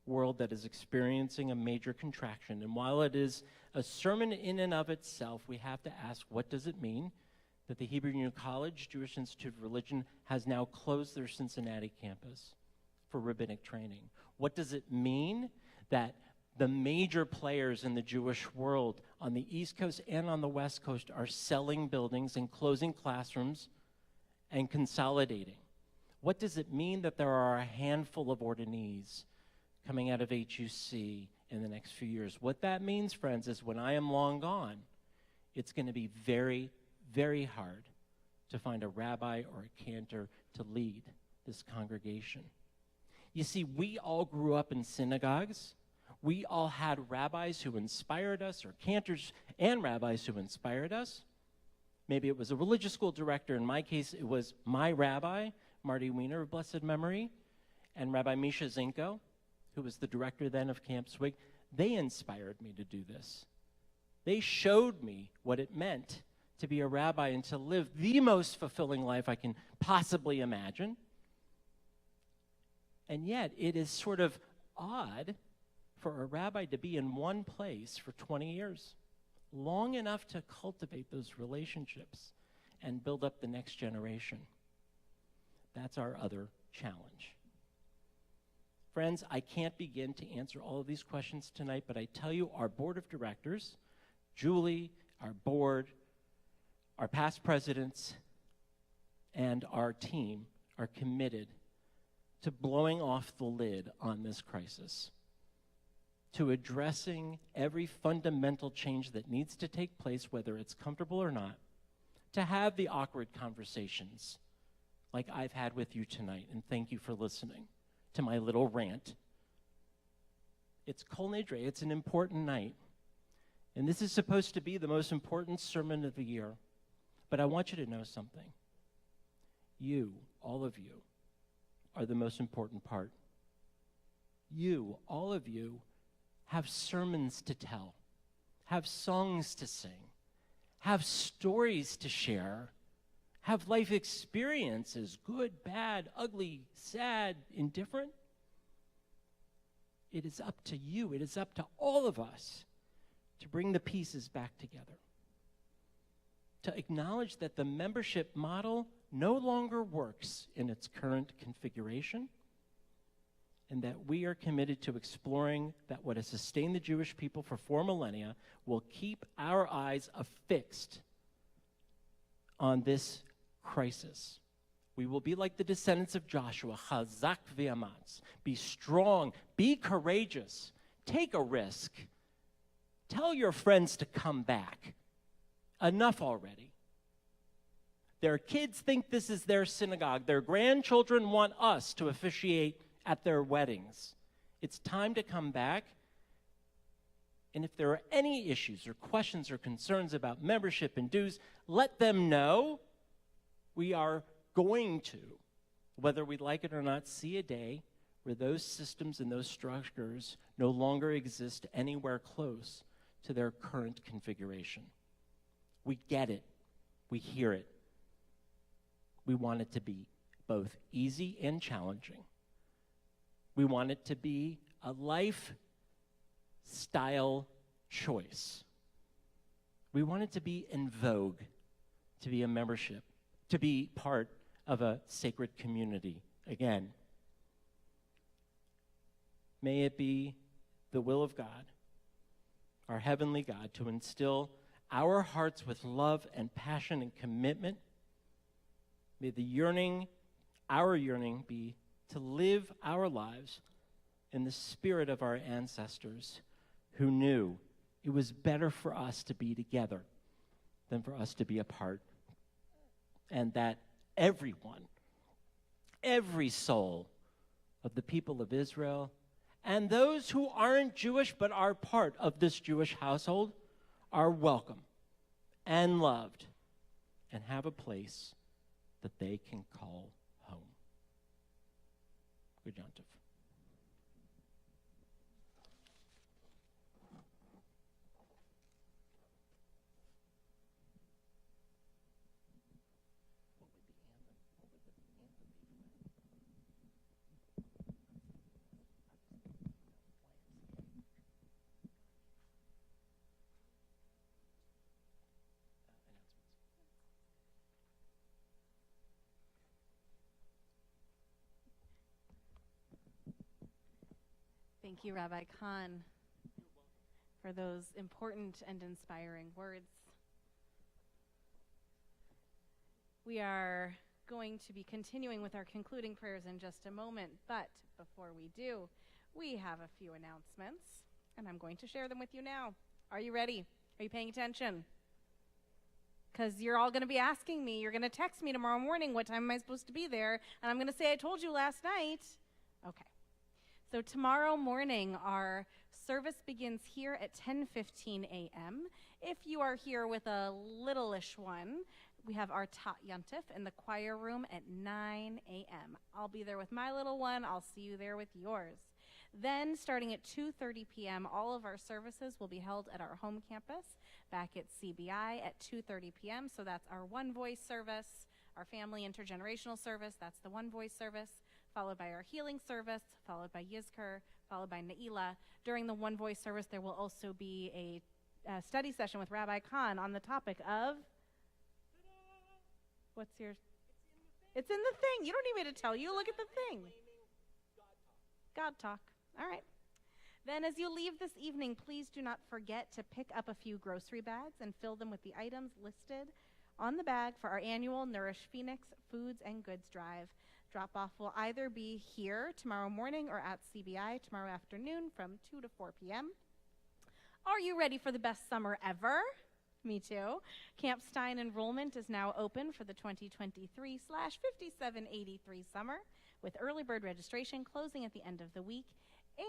world that is experiencing a major contraction. And while it is a sermon in and of itself, we have to ask, what does it mean that the Hebrew Union College Jewish Institute of Religion has now closed their Cincinnati campus for rabbinic training? What does it mean that the major players in the Jewish world on the East Coast and on the West Coast are selling buildings and closing classrooms and consolidating? What does it mean that there are a handful of ordinees coming out of HUC in the next few years? What that means, friends, is when I am long gone, it's going to be very, very hard to find a rabbi or a cantor to lead this congregation. You see, we all grew up in synagogues. We all had rabbis who inspired us, or cantors and rabbis who inspired us. Maybe it was a religious school director. In my case, it was my rabbi, Marty Wiener of blessed memory, and Rabbi Misha Zinko, who was the director then of Camp Swig. They inspired me to do this. They showed me what it meant to be a rabbi and to live the most fulfilling life I can possibly imagine. And yet, it is sort of odd for a rabbi to be in one place for 20 years, long enough to cultivate those relationships and build up the next generation. That's our other challenge. Friends, I can't begin to answer all of these questions tonight, but I tell you, our board of directors, Julie, our board, our past presidents, and our team are committed to blowing off the lid on this crisis, to addressing every fundamental change that needs to take place, whether it's comfortable or not, to have the awkward conversations like I've had with you tonight, and thank you for listening to my little rant. It's Kol Nidre. It's an important night, and this is supposed to be the most important sermon of the year, but I want you to know something. You, all of you, are the most important part. You, all of you, have sermons to tell, have songs to sing, have stories to share, have life experiences, good, bad, ugly, sad, indifferent. It is up to you, it is up to all of us to bring the pieces back together, to acknowledge that the membership model no longer works in its current configuration, and that we are committed to exploring that what has sustained the Jewish people for 4 millennia will keep our eyes affixed on this crisis, We will be like the descendants of Joshua, chazak v'amatz. Be strong, be courageous, take a risk. Tell your friends to come back. Enough already. Their kids think this is their synagogue. Their grandchildren want us to officiate at their weddings. It's time to come back. And if there are any issues or questions or concerns about membership and dues, let them know. We are going to, whether we like it or not, see a day where those systems and those structures no longer exist anywhere close to their current configuration. We get it. We hear it. We want it to be both easy and challenging. We want it to be a lifestyle choice. We want it to be in vogue, to be a membership, to be part of a sacred community again. May it be the will of God, our heavenly God, to instill our hearts with love and passion and commitment. May our yearning be to live our lives in the spirit of our ancestors who knew it was better for us to be together than for us to be apart. And that everyone, every soul of the people of Israel, and those who aren't Jewish but are part of this Jewish household, are welcome and loved and have a place that they can call home. Good Yontif. Thank you, Rabbi Khan, for those important and inspiring words. We are going to be continuing with our concluding prayers in just a moment, but before we do, we have a few announcements, and I'm going to share them with you now. Are you ready? Are you paying attention? Because you're all going to be asking me, you're going to text me tomorrow morning, what time am I supposed to be there? And I'm going to say, I told you last night. Okay. So tomorrow morning, our service begins here at 10:15 a.m. If you are here with a littleish one, we have our Tat Yontif in the choir room at 9 a.m. I'll be there with my little one. I'll see you there with yours. Then, starting at 2:30 p.m., all of our services will be held at our home campus back at CBI at 2:30 p.m. So that's our One Voice service, our family intergenerational service. That's the One Voice service, followed by our healing service, followed by Yizkor, followed by Ne'ilah. During the One Voice service, there will also be a study session with Rabbi Khan on the topic of... What's your... It's in the thing. You don't need me to tell you. Look at the thing. God talk. All right. Then as you leave this evening, please do not forget to pick up a few grocery bags and fill them with the items listed on the bag for our annual Nourish Phoenix Foods and Goods Drive. Drop-off will either be here tomorrow morning or at CBI tomorrow afternoon from 2 to 4 p.m. Are you ready for the best summer ever? Me too. Camp Stein enrollment is now open for the 2023/5783 summer, with early bird registration closing at the end of the week.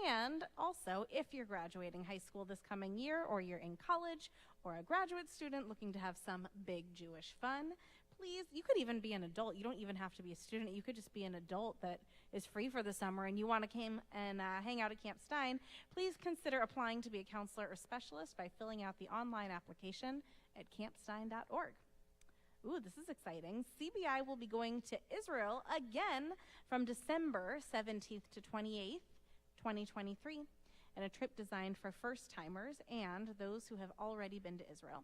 And also, if you're graduating high school this coming year, or you're in college, or a graduate student looking to have some big Jewish fun, please, you could even be an adult. You don't even have to be a student. You could just be an adult that is free for the summer and you want to come and hang out at Camp Stein. Please consider applying to be a counselor or specialist by filling out the online application at campstein.org. Ooh, this is exciting. CBI will be going to Israel again from December 17th to 28th, 2023, and a trip designed for first-timers and those who have already been to Israel.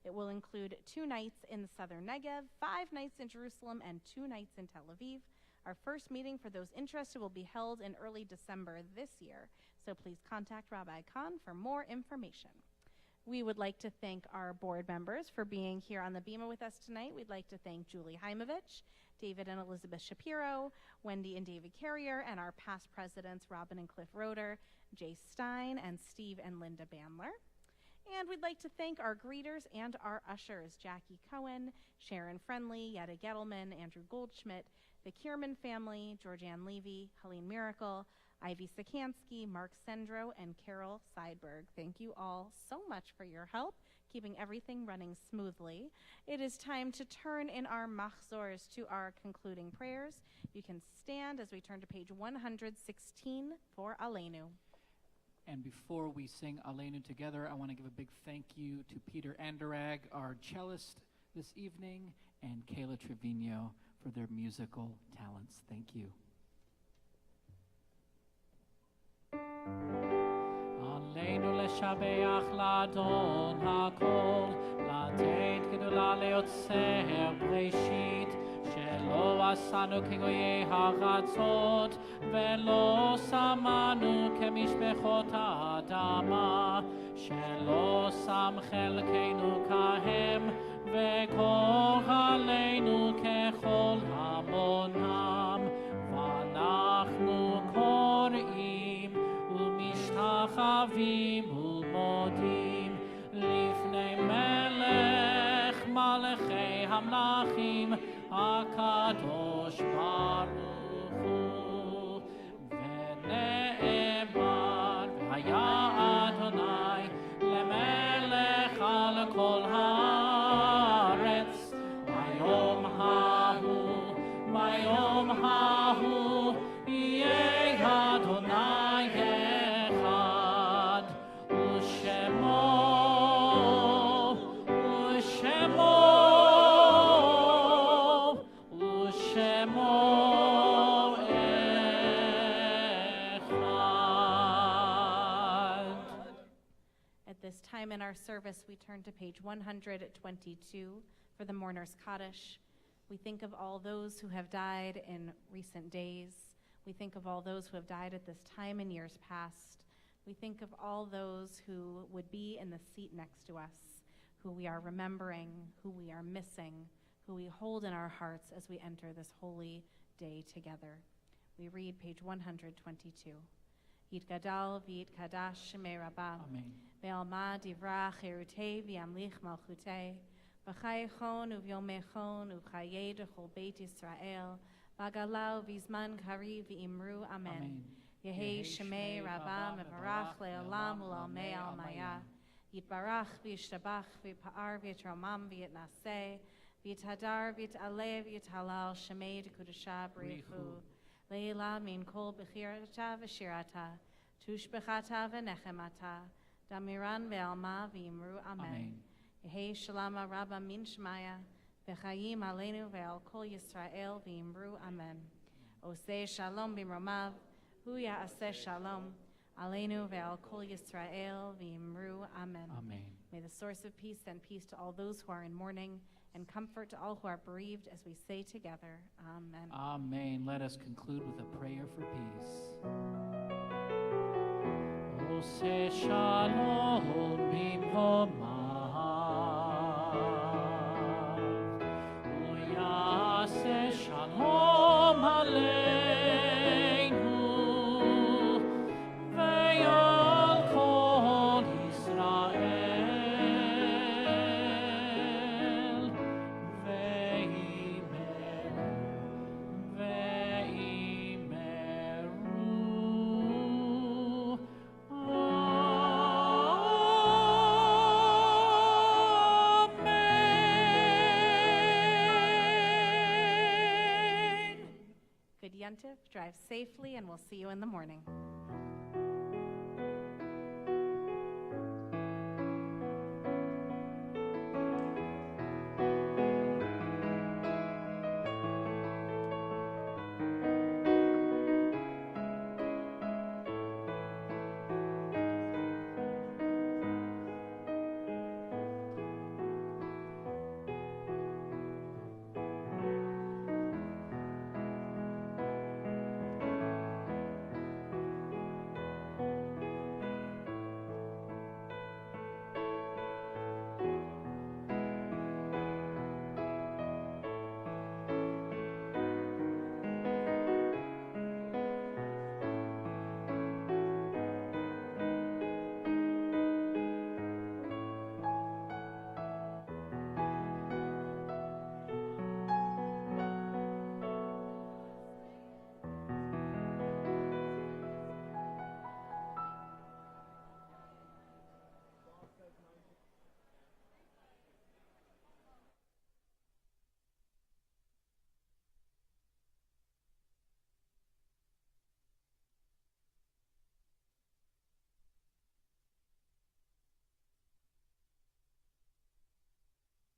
It will include 2 nights in the southern Negev, 5 nights in Jerusalem, and 2 nights in Tel Aviv. Our first meeting for those interested will be held in early December this year, so please contact Rabbi Khan for more information. We would like to thank our board members for being here on the Bima with us tonight. We'd like to thank Julie Heimovich, David and Elizabeth Shapiro, Wendy and David Carrier, and our past presidents, Robin and Cliff Roeder, Jay Stein, and Steve and Linda Bandler. And we'd like to thank our greeters and our ushers, Jackie Cohen, Sharon Friendly, Yetta Gettleman, Andrew Goldschmidt, the Kierman family, Georgianne Levy, Helene Miracle, Ivy Sikansky, Mark Sendro, and Carol Seidberg. Thank you all so much for your help, keeping everything running smoothly. It is time to turn in our machzors to our concluding prayers. You can stand as we turn to page 116 for Aleinu. And before we sing Aleinu together, I want to give a big thank you to Peter Anderag, our cellist this evening, and Kehilah Trevino for their musical talents. Thank you. Aleinu leshabeach ladon hakol, לתת גדולה ליוצר בראשית, שלא עשנו כגויי הארצות, ולא שמנו כמשפחות האדמה, שלא שם חלקנו כהם, וגורלנו ככל המונם, ואנחנו קוראים ומשתחווים ומודים לפני מלך מלכי המלכים הקדוש ברוך הוא. ונאמר והיה אדוני למלך על כל הארץ ביום ההוא יהיה אדוני אחד ושמו אחד. At this time in our service, we turn to page 122 for the Mourner's Kaddish. We think of all those who have died in recent days. We think of all those who have died at this time in years past. We think of all those who would be in the seat next to us, who we are remembering, who we are missing, who we hold in our hearts as we enter this holy day together. We read page 122. Yitgadal v'yitkadash shemei Rabba. Amen. Ve'alma divra cherutei v'yamlich malchutei. V'chayechon uvyomechon u'chayei d'chol Beit Yisrael. V'agalau v'zman kari v'imru amen. Yehi shemei Rabba mevarach le'olam u'lalmei al-maya. Yitbarach v'yishtabach v'yipa'ar v'yitromam v'yitnaseh. V'yithadar v'yit'aleh v'yithalal shemei Kedoshah b'richu. Leila min kol b'chirata v'shirata. Tushbechata v'nechemata. Damiran ve'alma v'imru amen. Yehi shalama Rabba min shmaya. V'chayim aleinu ve'al kol Yisrael v'imru amen. Oseh shalom b'mromav. Hu ya'aseh shalom. Aleinu ve'al kol Yisrael v'imru amen. Amen. May the source of peace send peace to all those who are in mourning and comfort to all who are bereaved as we say together, amen. Amen. Let us conclude with a prayer for peace. Oseh shalom b'mromav. Hu ya'aseh shalom aleinu ve'al kol Yisrael ve'imeru. Amen. Good Yontif, drive safely, and we'll see you in the morning.